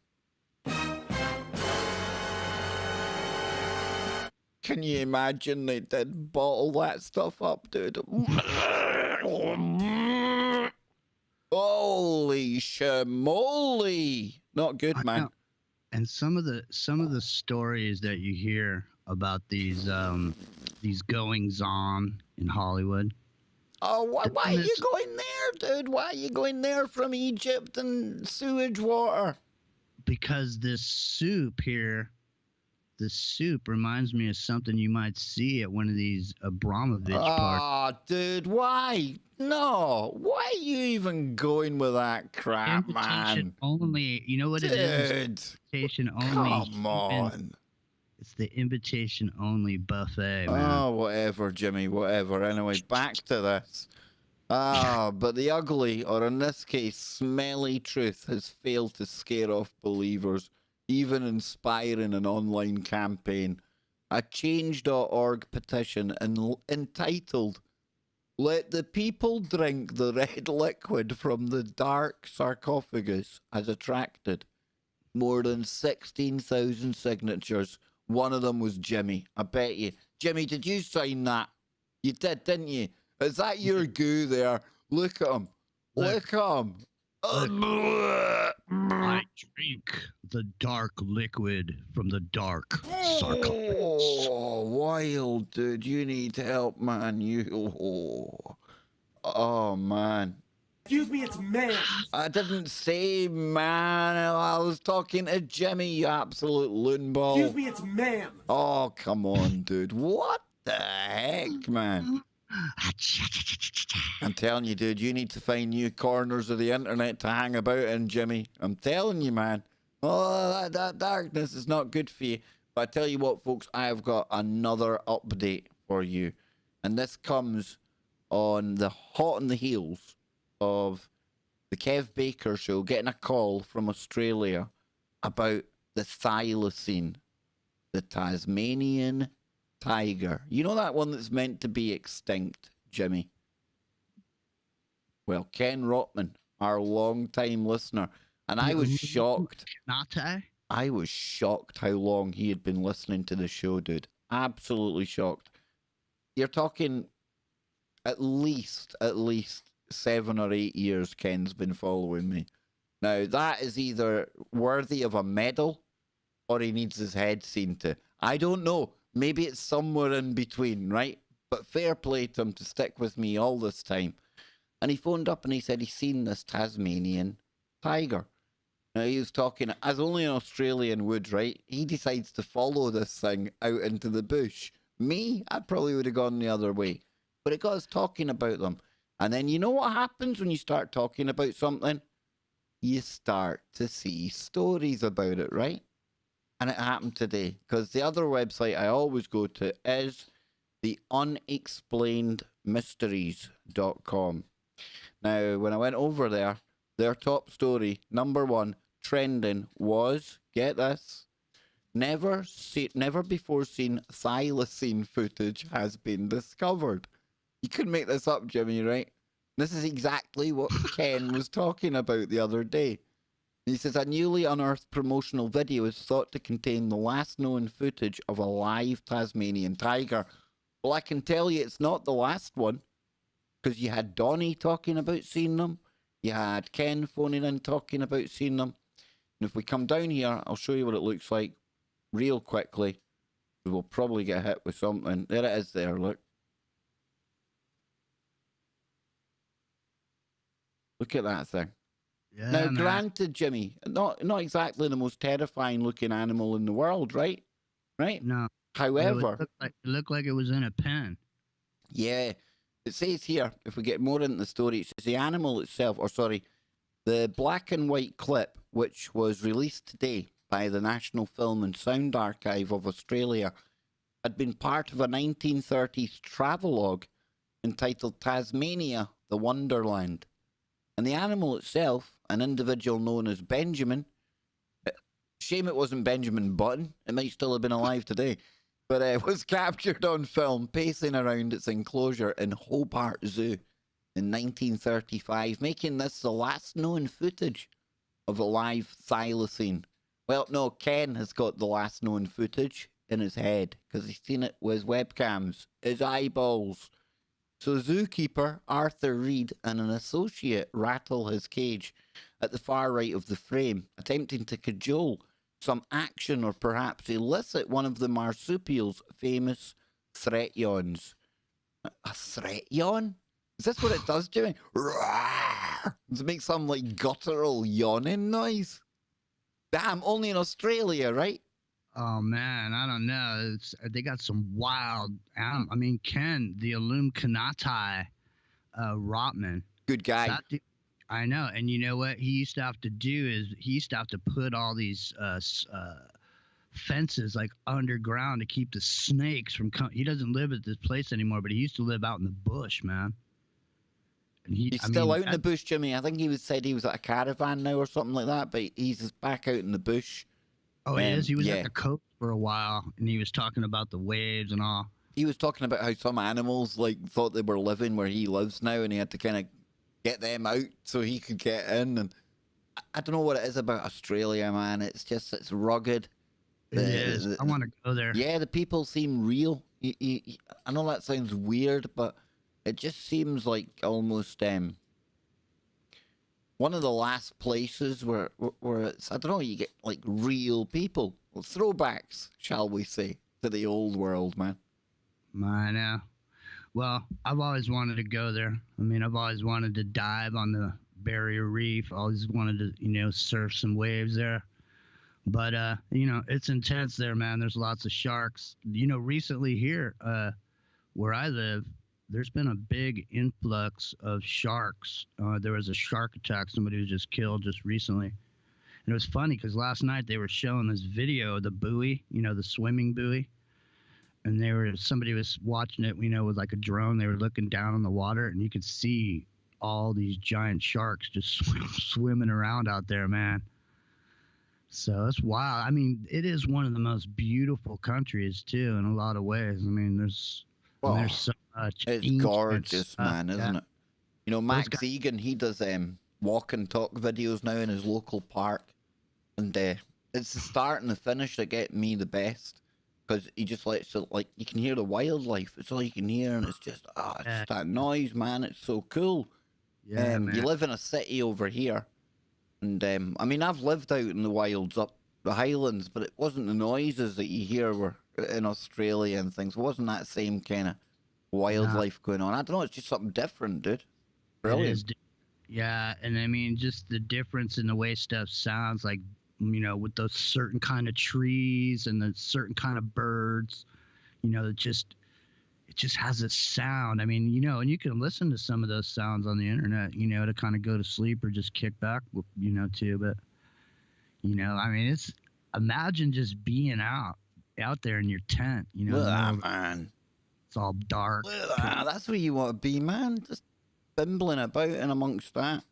[SPEAKER 1] Can you imagine they did bottle that stuff up, dude? Holy shamoly! Not good, man.
[SPEAKER 2] And some of the stories that you hear about these goings on in Hollywood.
[SPEAKER 1] Oh, why are you going there, dude? Why are you going there from Egypt and sewage water?
[SPEAKER 2] Because this soup reminds me of something you might see at one of these Abramovich parties.
[SPEAKER 1] Oh, dude, why? No, why are you even going with that crap,
[SPEAKER 2] Invitation
[SPEAKER 1] man?
[SPEAKER 2] only. You know what
[SPEAKER 1] Dude,
[SPEAKER 2] it is? Invitation only.
[SPEAKER 1] Come on.
[SPEAKER 2] It's the invitation only buffet, man.
[SPEAKER 1] Oh, whatever, Jimmy, whatever. Anyway, back to this. But the ugly, or in this case, smelly truth has failed to scare off believers, even inspiring an online campaign. A change.org petition entitled, "Let the people drink the red liquid from the dark sarcophagus," has attracted more than 16,000 signatures. One of them was Jimmy. I bet you. Jimmy, did you sign that? You did, didn't you? Is that your goo there? Look at him. Look at him.
[SPEAKER 2] I drink the dark liquid from the dark sarcophagus.
[SPEAKER 1] Oh, wild, dude. You need help, man. Oh, man.
[SPEAKER 4] Excuse me, it's man.
[SPEAKER 1] I didn't say man. I was talking to Jimmy, you absolute loonball.
[SPEAKER 4] Excuse me, it's man.
[SPEAKER 1] Oh, come on, dude. What the heck, man? I'm telling you, dude, you need to find new corners of the internet to hang about in, Jimmy. I'm telling you, man. Oh, that darkness is not good for you. But I tell you what, folks, I have got another update for you. And this comes on the hot on the heels of the Kev Baker show getting a call from Australia about the thylacine, the Tasmanian tiger. You know that one that's meant to be extinct, Jimmy? Well, Ken Rotman, our long-time listener, and I was shocked. I was shocked how long he had been listening to the show, dude. Absolutely shocked. You're talking at least 7 or 8 years Ken's been following me. Now, that is either worthy of a medal or he needs his head seen to. I don't know. Maybe it's somewhere in between, right? But fair play to him to stick with me all this time. And he phoned up and he said he's seen this Tasmanian tiger. Now, he was talking, as only an Australian would, right? He decides to follow this thing out into the bush. Me, I probably would have gone the other way. But it got us talking about them. And then you know what happens when you start talking about something? You start to see stories about it, right? And it happened today, because the other website I always go to is the unexplainedmysteries.com. Now, when I went over there, their top story, number 1, trending, was, get this, never before seen thylacine footage has been discovered. You couldn't make this up, Jimmy, right? This is exactly what Ken was talking about the other day. He says, a newly unearthed promotional video is thought to contain the last known footage of a live Tasmanian tiger. Well, I can tell you it's not the last one, because you had Donnie talking about seeing them. You had Ken phoning in talking about seeing them. And if we come down here, I'll show you what it looks like real quickly. We will probably get hit with something. There it is there, look. Look at that thing.
[SPEAKER 2] Yeah,
[SPEAKER 1] Now,
[SPEAKER 2] man.
[SPEAKER 1] granted, Jimmy, not exactly the most terrifying looking animal in the world, right? Right?
[SPEAKER 2] No.
[SPEAKER 1] However,
[SPEAKER 2] It looked like it was in a pen.
[SPEAKER 1] yeah, it says here, if we get more into the story, it says the animal itself, the black and white clip, which was released today by the National Film and Sound Archive of Australia, had been part of a 1930s travelogue entitled Tasmania, the Wonderland. And the animal itself, an individual known as Benjamin, shame it wasn't Benjamin Button, it might still have been alive today, but was captured on film pacing around its enclosure in Hobart Zoo in 1935, making this the last known footage of a live thylacine. Well, no, Ken has got the last known footage. in his head because he's seen it with his webcams, his eyeballs. So zookeeper Arthur Reed and an associate rattle his cage at the far right of the frame, attempting to cajole some action or perhaps elicit one of the marsupial's famous threat yawns. A threat yawn? Is this what it does, Jimmy? Does it make some like guttural yawning noise? Damn, only in Australia, right?
[SPEAKER 2] Oh man, I don't know. They got some wild. I mean, Ken, the Illuminati, Rotman.
[SPEAKER 1] Good guy.
[SPEAKER 2] I know, and you know what he used to have to do is he used to have to put all these fences like underground to keep the snakes from coming. He doesn't live at this place anymore, but he used to live out in the bush, man. And
[SPEAKER 1] He's still out in the bush, Jimmy. I think he said he was at a caravan now or something like that, but he's back out in the bush.
[SPEAKER 2] Oh, he is? He was at the coast for a while, and he was talking about the waves and all.
[SPEAKER 1] He was talking about how some animals like thought they were living where he lives now, and he had to kind of get them out so he could get in. And I don't know what it is about Australia, man. It's just, it's rugged.
[SPEAKER 2] It is. I want to go there.
[SPEAKER 1] Yeah, the people seem real. I know that sounds weird, but it just seems like almost one of the last places where it's, I don't know, you get like real people. Well, throwbacks, shall we say, to the old world, man.
[SPEAKER 2] I know. Well, I've always wanted to go there. I mean, I've always wanted to dive on the Barrier Reef. I always wanted to, surf some waves there. But, it's intense there, man. There's lots of sharks. Recently here, where I live, there's been a big influx of sharks. There was a shark attack. Somebody was just killed just recently. And it was funny because last night they were showing this video of the buoy, the swimming buoy. And somebody was watching it, with like a drone. They were looking down on the water, and you could see all these giant sharks just swimming around out there, man. So it's wild. I mean, it is one of the most beautiful countries too, in a lot of ways. I mean, there's so much.
[SPEAKER 1] It's gorgeous, man, isn't it? Max Egan, he does walk and talk videos now in his local park, and it's the start and the finish that get me the best. Because he just lets it, like, you can hear the wildlife. It's all you can hear, and it's just, it's that noise, man. It's so cool.
[SPEAKER 2] Yeah, man.
[SPEAKER 1] You live in a city over here, and I mean, I've lived out in the wilds up the Highlands, but it wasn't the noises that you hear were in Australia and things. It wasn't that same kind of wildlife going on. I don't know. It's just something different, dude. Brilliant.
[SPEAKER 2] Yeah, and I mean, just the difference in the way stuff sounds, like, with those certain kind of trees and the certain kind of birds, it just has a sound. I mean, and you can listen to some of those sounds on the internet, to kind of go to sleep or just kick back, too. But, I mean, imagine just being out there in your tent,
[SPEAKER 1] man.
[SPEAKER 2] It's all dark.
[SPEAKER 1] That's where you want to be, man. Just bimbling about in amongst that.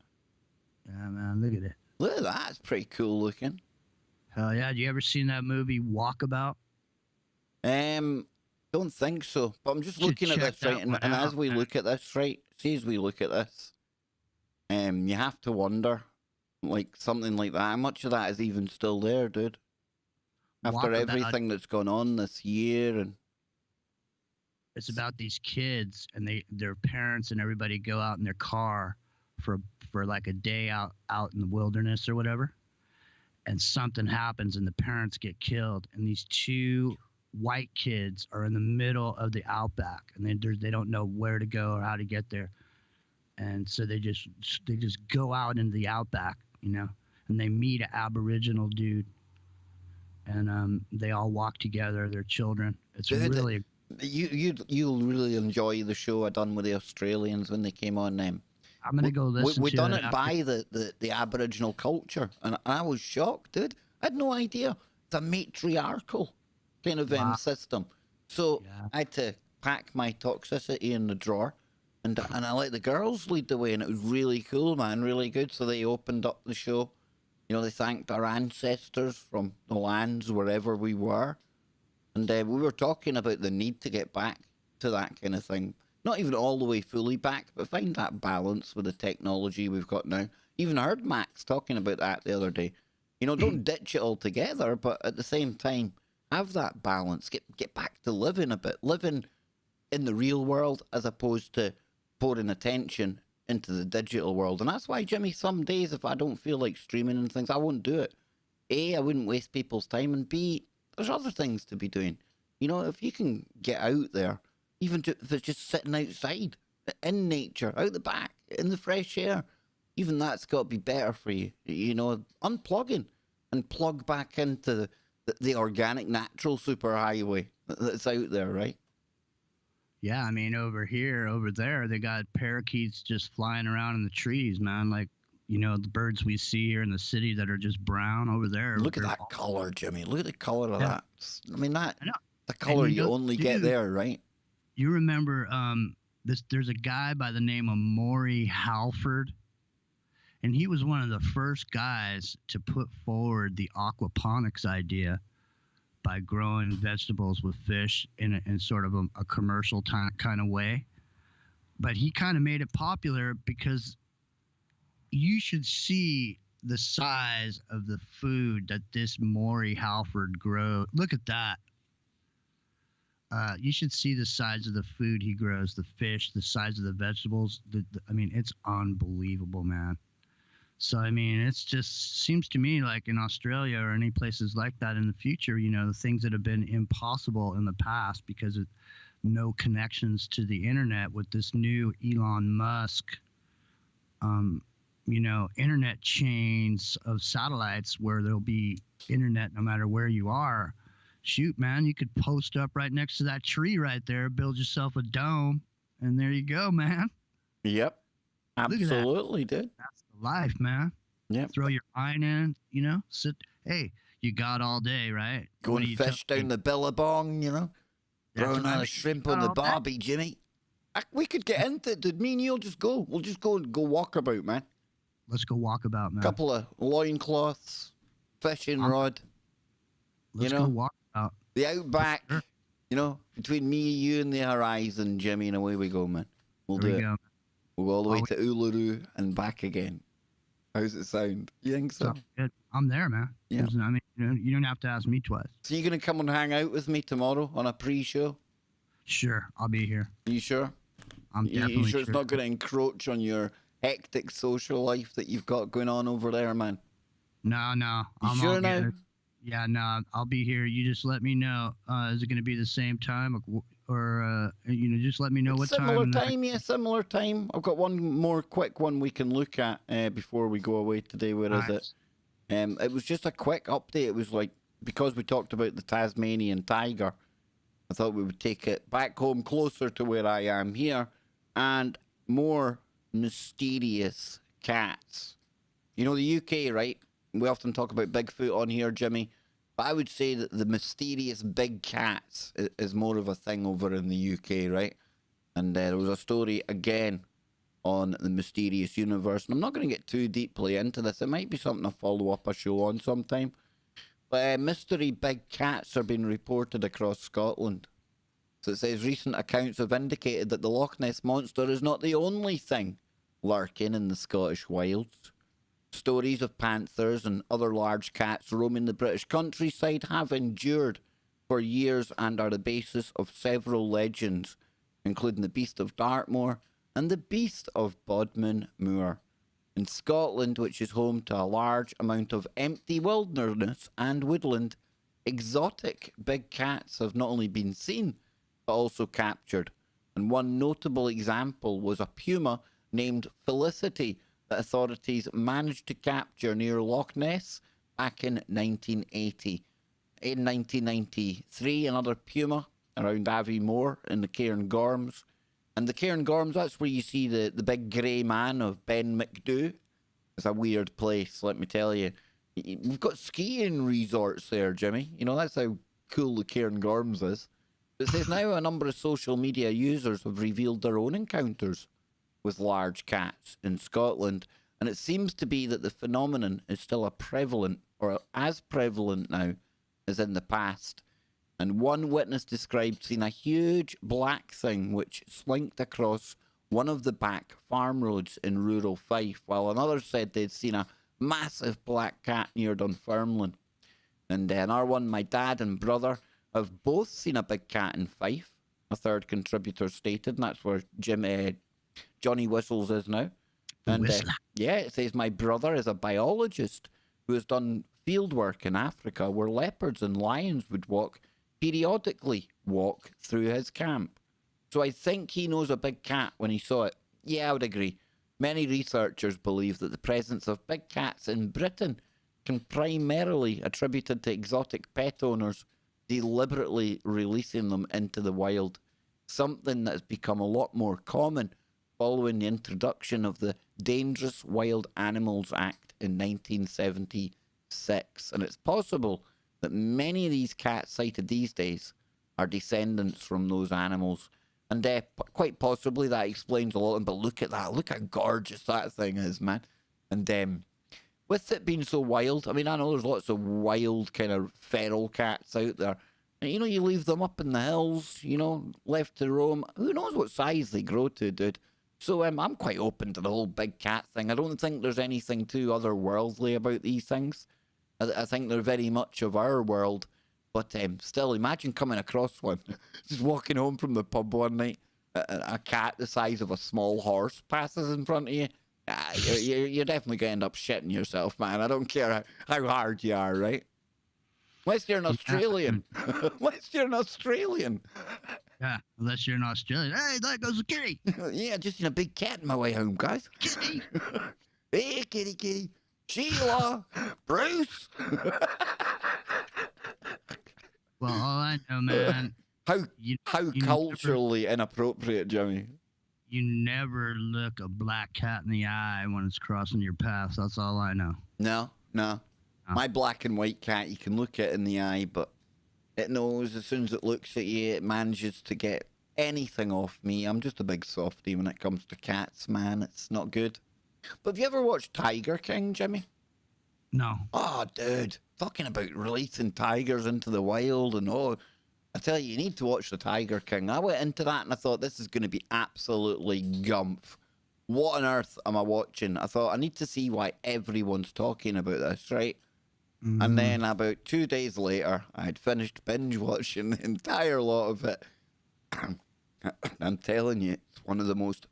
[SPEAKER 2] Yeah, man, look at it.
[SPEAKER 1] Look at that. It's pretty cool looking.
[SPEAKER 2] Hell yeah. You ever seen that movie Walkabout?
[SPEAKER 1] Don't think so. But I'm just looking at this, right? And as we look at this, right? See, as we look at this, you have to wonder, like, something like that. How much of that is even still there, dude? After everything that's gone on this year, and
[SPEAKER 2] it's about these kids and their parents and everybody go out in their car for like a day out in the wilderness or whatever, and something happens and the parents get killed, and these two white kids are in the middle of the outback, and they don't know where to go or how to get there, and so they just go out into the outback, and they meet an Aboriginal dude, and they all walk together. They're children. It's really
[SPEAKER 1] you'll really enjoy the show I done with the Australians when they came on.
[SPEAKER 2] I'm gonna go listen.
[SPEAKER 1] We done it by the Aboriginal culture, and I was shocked, dude. I had no idea. It's a matriarchal kind of system. So I had to pack my toxicity in the drawer, and I let the girls lead the way, and it was really cool, man, really good. So they opened up the show. They thanked our ancestors from the lands wherever we were, and we were talking about the need to get back to that kind of thing. Not even all the way fully back, but find that balance with the technology we've got now. Even heard Max talking about that the other day. Don't ditch it altogether, but at the same time, Have that balance. Get back to living a bit, living in the real world as opposed to pouring attention into the digital world. And that's why, Jimmy, some days if I don't feel like streaming and things, I won't do it. A, I wouldn't waste people's time, and B, there's other things to be doing. You know, if you can get out there, even if it's just sitting outside, in nature, out the back, in the fresh air, even that's got to be better for you. You know, unplugging and plug back into the organic, natural superhighway that's out there, right?
[SPEAKER 2] Yeah, I mean, over there, they got parakeets just flying around in the trees, man. Like, you know, the birds we see here in the city that are just brown over there.
[SPEAKER 1] Look at that color, Jimmy. Look at the color of that. I mean,
[SPEAKER 2] I know.
[SPEAKER 1] the color
[SPEAKER 2] And
[SPEAKER 1] you only get
[SPEAKER 2] dude,
[SPEAKER 1] there, right?
[SPEAKER 2] You remember there's a guy by the name of Maury Halford, and he was one of the first guys to put forward the aquaponics idea by growing vegetables with fish in sort of a commercial kind of way. But he kind of made it popular because you should see the size of the food that this Maury Halford grows. Look at that. You should see the size of the food he grows, the fish, the size of the vegetables. I mean, it's unbelievable, man. So, I mean, it's just seems to me like in Australia or any places like that in the future, you know, the things that have been impossible in the past because of no connections to the internet with this new Elon Musk, you know, internet chains of satellites where there'll be internet no matter where you are. Shoot, man, you could post up right next to that tree right there, build yourself a dome, and there you go, man.
[SPEAKER 1] Yep. Absolutely, dude.
[SPEAKER 2] That's the life, man.
[SPEAKER 1] Yeah.
[SPEAKER 2] Throw your line in, you know, sit. Hey, you got all day, right?
[SPEAKER 1] Go
[SPEAKER 2] What
[SPEAKER 1] and
[SPEAKER 2] do you
[SPEAKER 1] fish
[SPEAKER 2] tell me?
[SPEAKER 1] down the billabong, you know.
[SPEAKER 2] That's
[SPEAKER 1] Throwing
[SPEAKER 2] what I
[SPEAKER 1] on a
[SPEAKER 2] mean.
[SPEAKER 1] shrimp
[SPEAKER 2] You
[SPEAKER 1] on the
[SPEAKER 2] got all day.
[SPEAKER 1] barbie, Jimmy. We could get into it, dude. Me and you'll just go. We'll just go walk about, man.
[SPEAKER 2] Let's go walk about, man.
[SPEAKER 1] Couple of loincloths, fishing rod,
[SPEAKER 2] Let's
[SPEAKER 1] you know,
[SPEAKER 2] go walk about.
[SPEAKER 1] the outback,
[SPEAKER 2] Sure.
[SPEAKER 1] you know, between me, you, and the horizon, Jimmy, and away we go, man. We'll
[SPEAKER 2] There
[SPEAKER 1] do
[SPEAKER 2] we
[SPEAKER 1] it.
[SPEAKER 2] go.
[SPEAKER 1] We'll go all the way
[SPEAKER 2] All
[SPEAKER 1] to Uluru and back again. How's it sound? You think so?
[SPEAKER 2] Sounds good. I'm there, man.
[SPEAKER 1] Yeah.
[SPEAKER 2] I mean, you don't have to ask me twice.
[SPEAKER 1] So you gonna come and hang out with me tomorrow on a pre-show?
[SPEAKER 2] Sure, I'll be here.
[SPEAKER 1] You sure?
[SPEAKER 2] I'm
[SPEAKER 1] You
[SPEAKER 2] definitely
[SPEAKER 1] sure it's not gonna encroach on your hectic social life that you've got going on over there, man?
[SPEAKER 2] No,
[SPEAKER 1] You
[SPEAKER 2] I'm
[SPEAKER 1] sure
[SPEAKER 2] all
[SPEAKER 1] now?
[SPEAKER 2] good. Yeah, no, I'll be here. You just let me know. Is it going to be the same time, or you know, just let me know what time.
[SPEAKER 1] Similar
[SPEAKER 2] and then
[SPEAKER 1] time, yeah, similar time. I've got one more quick one we can look at before we go away today. Where is it?
[SPEAKER 2] Nice.
[SPEAKER 1] It was just a quick update. It was like, because we talked about the Tasmanian tiger, I thought we would take it back home closer to where I am here, and more mysterious cats. You know, the UK, right? We often talk about Bigfoot on here, Jimmy, but I would say that the mysterious big cats is more of a thing over in the UK, right? And there was a story again on the mysterious universe, and I'm not going to get too deeply into this. It might be something I'll follow up a show on sometime. But mystery big cats are being reported across Scotland. So it says recent accounts have indicated that the Loch Ness Monster is not the only thing lurking in the Scottish wilds. Stories of panthers and other large cats roaming the British countryside have endured for years and are the basis of several legends, including the Beast of Dartmoor and the Beast of Bodmin Moor. In Scotland, which is home to a large amount of empty wilderness and woodland, exotic big cats have not only been seen, but also captured. And one notable example was a puma named Felicity that authorities managed to capture near Loch Ness back in 1980. In 1993, another puma around Aviemore in the Cairngorms. And the Cairngorms, that's where you see the big grey man of Ben McDoo. It's a weird place, let me tell you. We've got skiing resorts there, Jimmy. You know, that's how cool the Cairngorms is. It says now a number of social media users have revealed their own encounters with large cats in Scotland, and it seems to be that the phenomenon is still as prevalent now as in the past. And one witness described seeing a huge black thing which slinked across one of the back farm roads in rural Fife, while another said they'd seen a massive black cat near Dunfermline. And another one, my dad and brother have both seen a big cat in Fife, a third contributor stated, and that's where Johnny Whistles is now.
[SPEAKER 2] The
[SPEAKER 1] And
[SPEAKER 2] Whistler.
[SPEAKER 1] yeah, it says my brother is a biologist who has done field work in Africa where leopards and lions would periodically walk through his camp. So I think he knows a big cat when he saw it. Yeah, I would agree. Many researchers believe that the presence of big cats in Britain can primarily attributed to exotic pet owners deliberately releasing them into the wild, something that has become a lot more common following the introduction of the Dangerous Wild Animals Act in 1976. And it's possible that many of these cats sighted these days are descendants from those animals. And quite possibly that explains a lot. But look at that. Look how gorgeous that thing is, man. And with it being so wild, I mean, I know there's lots of wild kind of feral cats out there. And, you know, you leave them up in the hills, you know, left to roam. Who knows what size they grow to, dude? So I'm quite open to the whole big cat thing. I don't think there's anything too otherworldly about these things. I think they're very much of our world. But still, imagine coming across one, just walking home from the pub one night, a cat the size of a small horse passes in front of you. You're definitely going to end up shitting yourself, man. I don't care how hard you are, right? Unless you're an Australian. Unless you're an Australian.
[SPEAKER 2] Yeah, unless you're an Australian. Hey, there goes a kitty.
[SPEAKER 1] Yeah, just seen a big cat on my way home, guys.
[SPEAKER 2] Kitty.
[SPEAKER 1] Hey, kitty, kitty. Sheila. Bruce.
[SPEAKER 2] Well, all I know, man.
[SPEAKER 1] How
[SPEAKER 2] you
[SPEAKER 1] culturally inappropriate, Jimmy.
[SPEAKER 2] You never look a black cat in the eye when it's crossing your path. That's all I know.
[SPEAKER 1] No.
[SPEAKER 2] Oh.
[SPEAKER 1] My black and white cat, you can look it in the eye, but it knows as soon as it looks at you, it manages to get anything off me. I'm just a big softie when it comes to cats, man. It's not good. But have you ever watched Tiger King, Jimmy?
[SPEAKER 2] No.
[SPEAKER 1] Oh, dude. Talking about releasing tigers into the wild and all. I tell you need to watch the Tiger King. I went into that and I thought this is going to be absolutely gumph. What on earth am I watching? I thought I need to see why everyone's talking about this, right?
[SPEAKER 2] Mm.
[SPEAKER 1] And then about 2 days later, I had finished binge watching the entire lot of it. I'm telling you, it's one of the most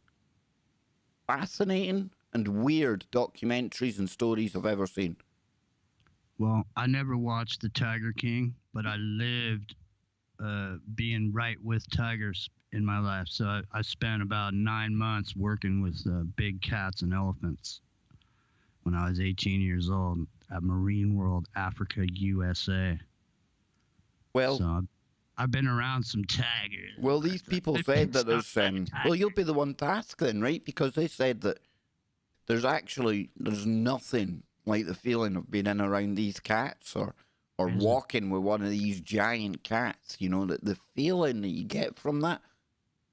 [SPEAKER 1] fascinating and weird documentaries and stories I've ever seen.
[SPEAKER 2] Well, I never watched The Tiger King, but I lived being right with tigers in my life. So I spent about 9 months working with big cats and elephants when I was 18 years old at Marine World, Africa, USA.
[SPEAKER 1] Well,
[SPEAKER 2] So I've been around some tigers.
[SPEAKER 1] well, these people said that there's well, you'll be the one to ask then, right? Because they said that there's nothing like the feeling of being in around these cats or walking with one of these giant cats, you know, the feeling that you get from that.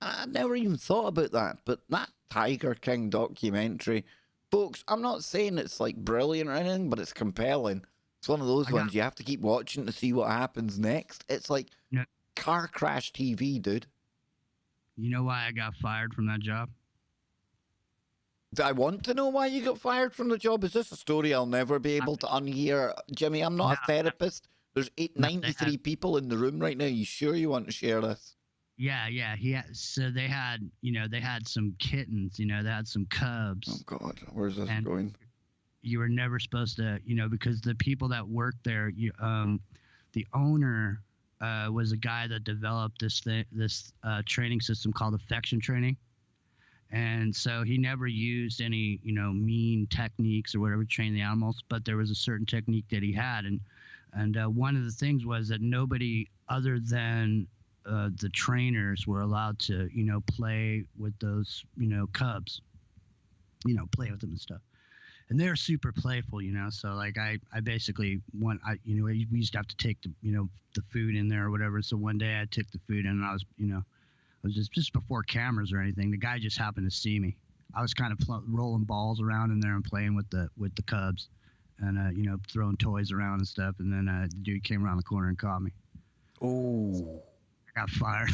[SPEAKER 1] I never even thought about that, but that Tiger King documentary, folks, I'm not saying it's like brilliant or anything, but it's compelling. It's one of those ones you have to keep watching to see what happens next. It's like car crash TV, dude.
[SPEAKER 2] You know why I got fired from that job?
[SPEAKER 1] I want to know why you got fired from the job. Is this a story I'll never be able to unhear? Jimmy, I'm not a therapist. There's 93 people in the room right now. You sure you want to share this?
[SPEAKER 2] Yeah. So they had some kittens, they had some cubs.
[SPEAKER 1] Oh, God. Where's this going?
[SPEAKER 2] You were never supposed to, because the people that worked there, the owner was a guy that developed this training system called affection training. And so he never used any, mean techniques or whatever to train the animals, but there was a certain technique that he had. And one of the things was that nobody other than the trainers were allowed to, play with those, cubs, play with them and stuff. And they're super playful, so like I basically we used to have to take the food in there or whatever. So one day I took the food in and I was, it was just before cameras or anything. The guy just happened to see me. I was kind of rolling balls around in there and playing with the cubs, and throwing toys around and stuff. And then the dude came around the corner and caught me.
[SPEAKER 1] Oh,
[SPEAKER 2] I got fired.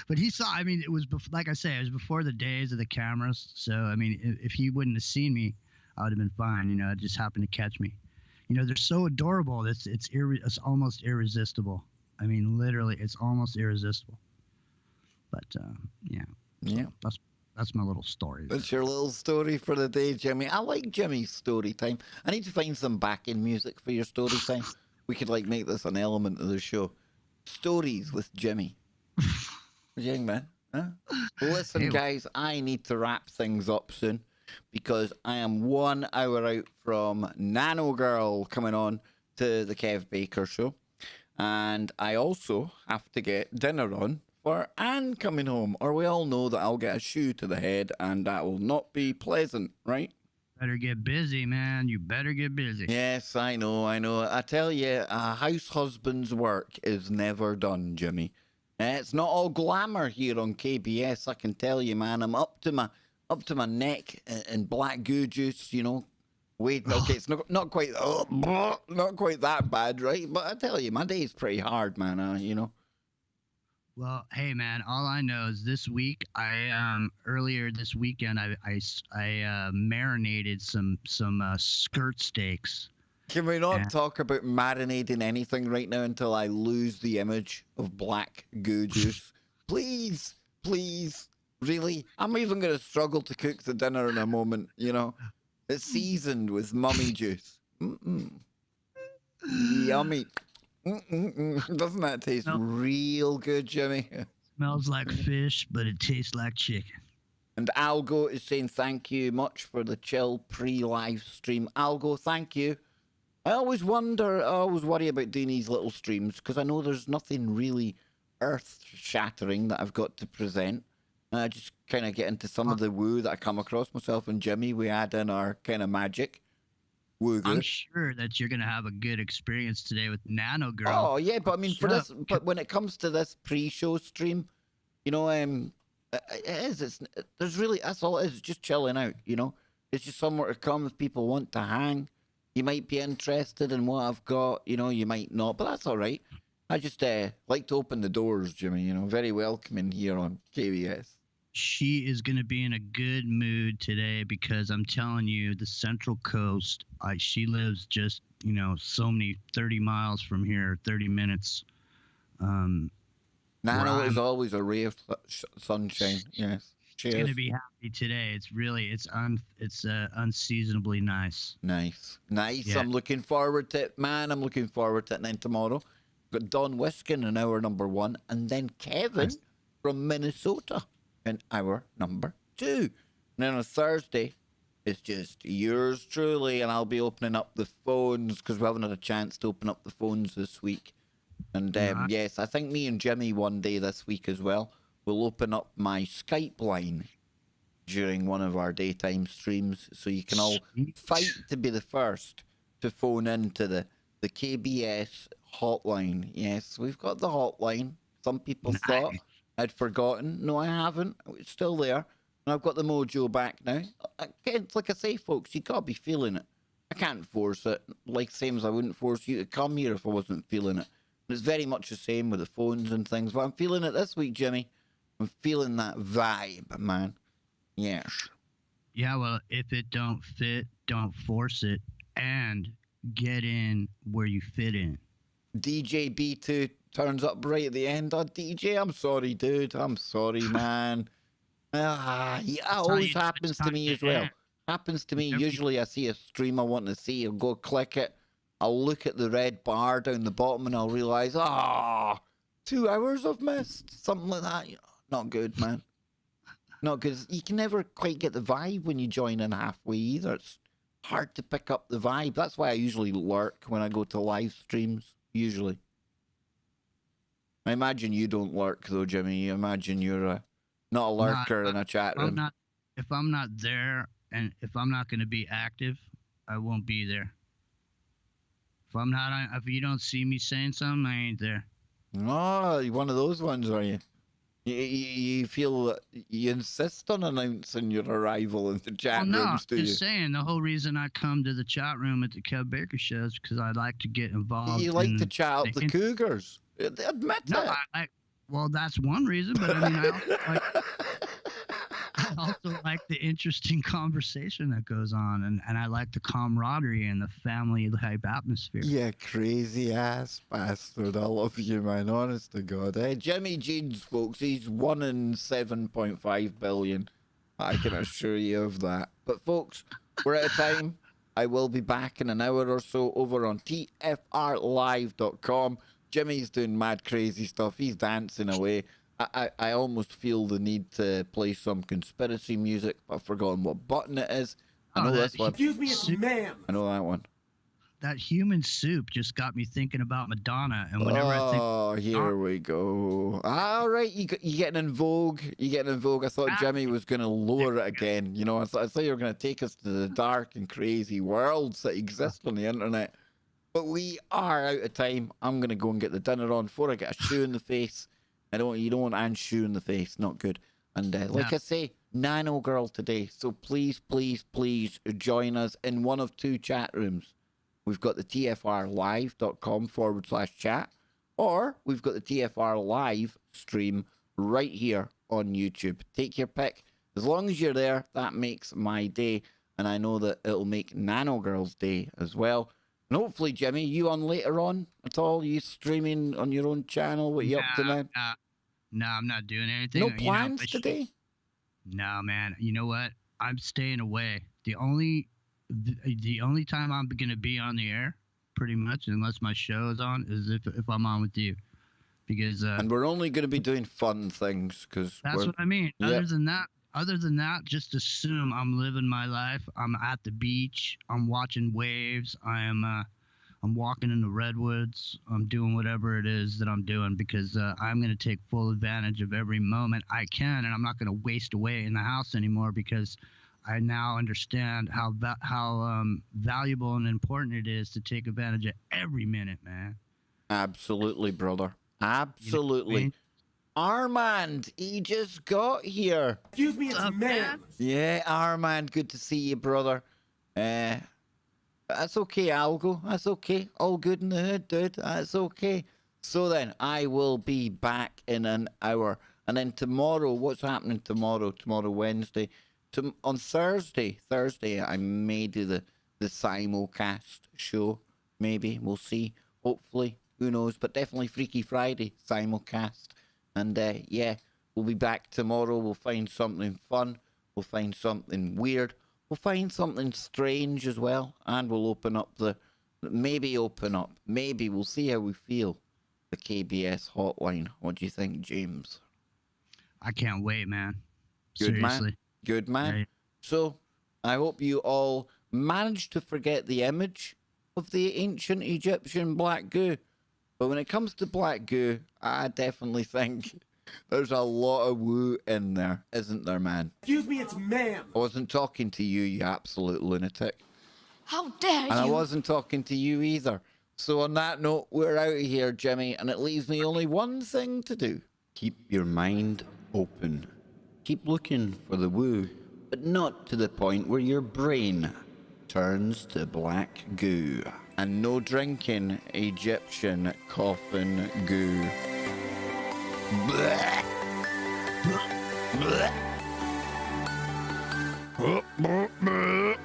[SPEAKER 2] But he saw. I mean, it was like I say, it was before the days of the cameras. So I mean, if he wouldn't have seen me, I would have been fine. It just happened to catch me. they're so adorable. It's almost irresistible. I mean, literally, it's almost irresistible. But yeah,
[SPEAKER 1] Yeah.
[SPEAKER 2] That's my little story.
[SPEAKER 1] That's your little story for the day, Jimmy. I like Jimmy's story time. I need to find some backing music for your story time. We could make this an element of the show. Stories with Jimmy. What do you think, man? Huh? Well, listen, guys, I need to wrap things up soon because I am 1 hour out from Nano Girl coming on to the Kev Baker show. And I also have to get dinner on for Anne coming home, or we all know that I'll get a shoe to the head and that will not be pleasant, right?
[SPEAKER 2] Better get busy, man. You better get busy.
[SPEAKER 1] Yes, I know. I tell you, a house husband's work is never done, Jimmy. It's not all glamour here on KBS, I can tell you, man. I'm up to my neck in black goo juice, Wait, okay, it's not quite not quite that bad, right? But I tell you, my day's pretty hard, man.
[SPEAKER 2] Well, hey, man. All I know is this week, earlier this weekend, I marinated some skirt steaks.
[SPEAKER 1] Can we not talk about marinating anything right now until I lose the image of black goo juice? Please, really? I'm even going to struggle to cook the dinner in a moment, It's seasoned with mummy juice. Yummy. Doesn't that taste real good, Jimmy?
[SPEAKER 2] Smells like fish, but it tastes like chicken.
[SPEAKER 1] And Algo is saying thank you much for the chill pre-live stream. Algo, thank you. I always worry about doing these little streams because I know there's nothing really earth-shattering that I've got to present. I just kind of get into some of the woo that I come across. Myself and Jimmy, we add in our kind of magic.
[SPEAKER 2] I'm sure that you're gonna have a good experience today with Nano Girl.
[SPEAKER 1] Oh yeah, but I mean but when it comes to this pre-show stream, there's really, that's all it is, just chilling out, It's just somewhere to come if people want to hang. You might be interested in what I've got, you might not, but that's all right. I just like to open the doors, Jimmy, very welcoming here on KBS.
[SPEAKER 2] She is going to be in a good mood today because I'm telling you, the Central Coast, she lives just, so many 30 miles from here, 30 minutes.
[SPEAKER 1] Nano is always a ray of sunshine, yes.
[SPEAKER 2] She's going to be happy today. It's unseasonably nice.
[SPEAKER 1] Nice.
[SPEAKER 2] Yeah.
[SPEAKER 1] I'm looking forward to it, man. I'm looking forward to it. And then tomorrow, got Don Wiskin in hour number 1, and then Kevin from Minnesota in hour number 2. And then on Thursday, it's just yours truly, and I'll be opening up the phones because we haven't had a chance to open up the phones this week. And yes, I think me and Jimmy one day this week as well will open up my Skype line during one of our daytime streams, so you can all fight to be the first to phone into the KBS hotline. Yes, we've got the hotline. Some people thought I'd forgotten. No, I haven't. It's still there. And I've got the mojo back now. Again, like I say, folks, you got to be feeling it. I can't force it. Like same as I wouldn't force you to come here if I wasn't feeling it. And it's very much the same with the phones and things. But I'm feeling it this week, Jimmy. I'm feeling that vibe, man. Yes.
[SPEAKER 2] Yeah, well, if it don't fit, don't force it. And get in where you fit in.
[SPEAKER 1] DJ B2 turns up right at the end. Oh, DJ, I'm sorry, dude. I'm sorry, man. Yeah, always happens to me as well. Happens to me. Usually I see a stream I want to see. I'll go click it. I'll look at the red bar down the bottom and I'll realize, 2 hours I've missed. Something like that. Not good, man. Not good. You can never quite get the vibe when you join in halfway either. It's hard to pick up the vibe. That's why I usually lurk when I go to live streams, usually. I imagine you don't lurk though, Jimmy. I imagine you're not a lurker in a chat room.
[SPEAKER 2] If I'm not there and if I'm not going to be active, I won't be there. If you don't see me saying something, I ain't there.
[SPEAKER 1] Oh, you're one of those ones, are you? You feel you insist on announcing your arrival in the chat rooms, do you?
[SPEAKER 2] Just saying, the whole reason I come to the chat room at the Kev Baker show is because I like to get involved.
[SPEAKER 1] You like to chat up the Cougars. Admit it.
[SPEAKER 2] Well, that's one reason, but I mean, I also like the interesting conversation that goes on, and I like the camaraderie and the family type atmosphere.
[SPEAKER 1] Yeah, crazy ass bastard. I love you, man. Honest to God. Jimmy Jeans, folks, he's 1 in 7.5 billion. I can assure you of that. But, folks, we're out of time. I will be back in an hour or so over on tfrlive.com. Jimmy's doing mad crazy stuff. He's dancing away. I almost feel the need to play some conspiracy music, but I've forgotten what button it is. I know this one.
[SPEAKER 4] Excuse me, it's ma'am.
[SPEAKER 1] I know that one.
[SPEAKER 2] That human soup just got me thinking about Madonna, and whenever I think,
[SPEAKER 1] Oh, here we go. All right, you getting in vogue. You getting in vogue. I thought Jimmy was going to lower it again. You know, I thought you were going to take us to the dark and crazy worlds that exist on the internet. But we are out of time. I'm going to go and get the dinner on before I get a shoe in the face. You don't want Anne's shoe in the face. Not good. And like I say, Nano Girl today. So please, please, please join us in one of 2 chat rooms. We've got the tfrlive.com/chat, or we've got the TFR live stream right here on YouTube. Take your pick. As long as you're there, that makes my day. And I know that it'll make Nano Girl's day as well. And hopefully, Jimmy, you on later on at all? You streaming on your own channel? What you up to now?
[SPEAKER 2] No, I'm not doing anything.
[SPEAKER 1] No plans today?
[SPEAKER 2] No, man. You know what? I'm staying away. The only time I'm gonna be on the air, pretty much, unless my show is on, is if I'm on with you, because
[SPEAKER 1] and we're only gonna be doing fun things because
[SPEAKER 2] that's what I mean.
[SPEAKER 1] Yep.
[SPEAKER 2] Other than that, just assume I'm living my life. I'm at the beach. I'm watching waves. I'm walking in the redwoods. I'm doing whatever it is that I'm doing because I'm going to take full advantage of every moment I can, and I'm not going to waste away in the house anymore because I now understand how valuable and important it is to take advantage of every minute, man.
[SPEAKER 1] Absolutely, brother. Absolutely. You know what I mean? Armand, he just got here.
[SPEAKER 4] Excuse me, it's ma'am.
[SPEAKER 1] Yeah, Armand, good to see you, brother. That's okay, Algo. That's okay. All good in the hood, dude. That's okay. So then, I will be back in an hour. And then tomorrow, what's happening tomorrow? Tomorrow, Wednesday. On Thursday, I may do the simulcast show. Maybe. We'll see. Hopefully. Who knows? But definitely Freaky Friday simulcast. And yeah, we'll be back tomorrow. We'll find something fun. We'll find something weird. We'll find something strange as well. And we'll open up maybe we'll see how we feel. The KBS hotline. What do you think, James?
[SPEAKER 2] I can't wait, man.
[SPEAKER 1] Good
[SPEAKER 2] Seriously.
[SPEAKER 1] man. Good man.
[SPEAKER 2] Yeah.
[SPEAKER 1] So, I hope you all managed to forget the image of the ancient Egyptian black goo. But when it comes to black goo, I definitely think there's a lot of woo in there, isn't there, man?
[SPEAKER 4] Excuse me, it's ma'am.
[SPEAKER 1] I wasn't talking to you, you absolute lunatic.
[SPEAKER 5] How dare you?
[SPEAKER 1] And I wasn't talking to you either. So on that note, we're out of here, Jimmy, and it leaves me only one thing to do. Keep your mind open. Keep looking for the woo, but not to the point where your brain turns to black goo. And no drinking Egyptian coffin goo. Blech. Blech. Blech.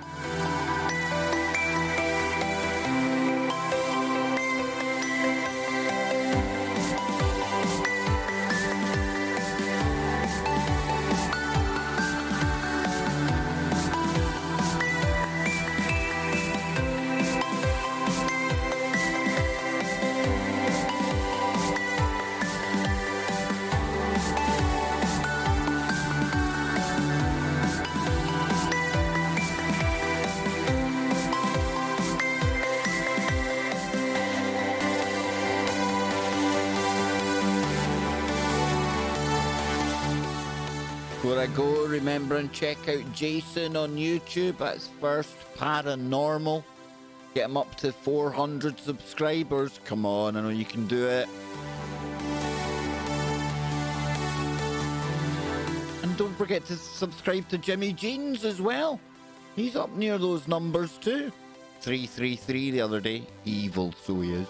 [SPEAKER 1] Before I go, remember and check out Jason on YouTube. That's First Paranormal. Get him up to 400 subscribers. Come on, I know you can do it. And don't forget to subscribe to Jimmy Jeans as well. He's up near those numbers too. 333 the other day. Evil, so he is.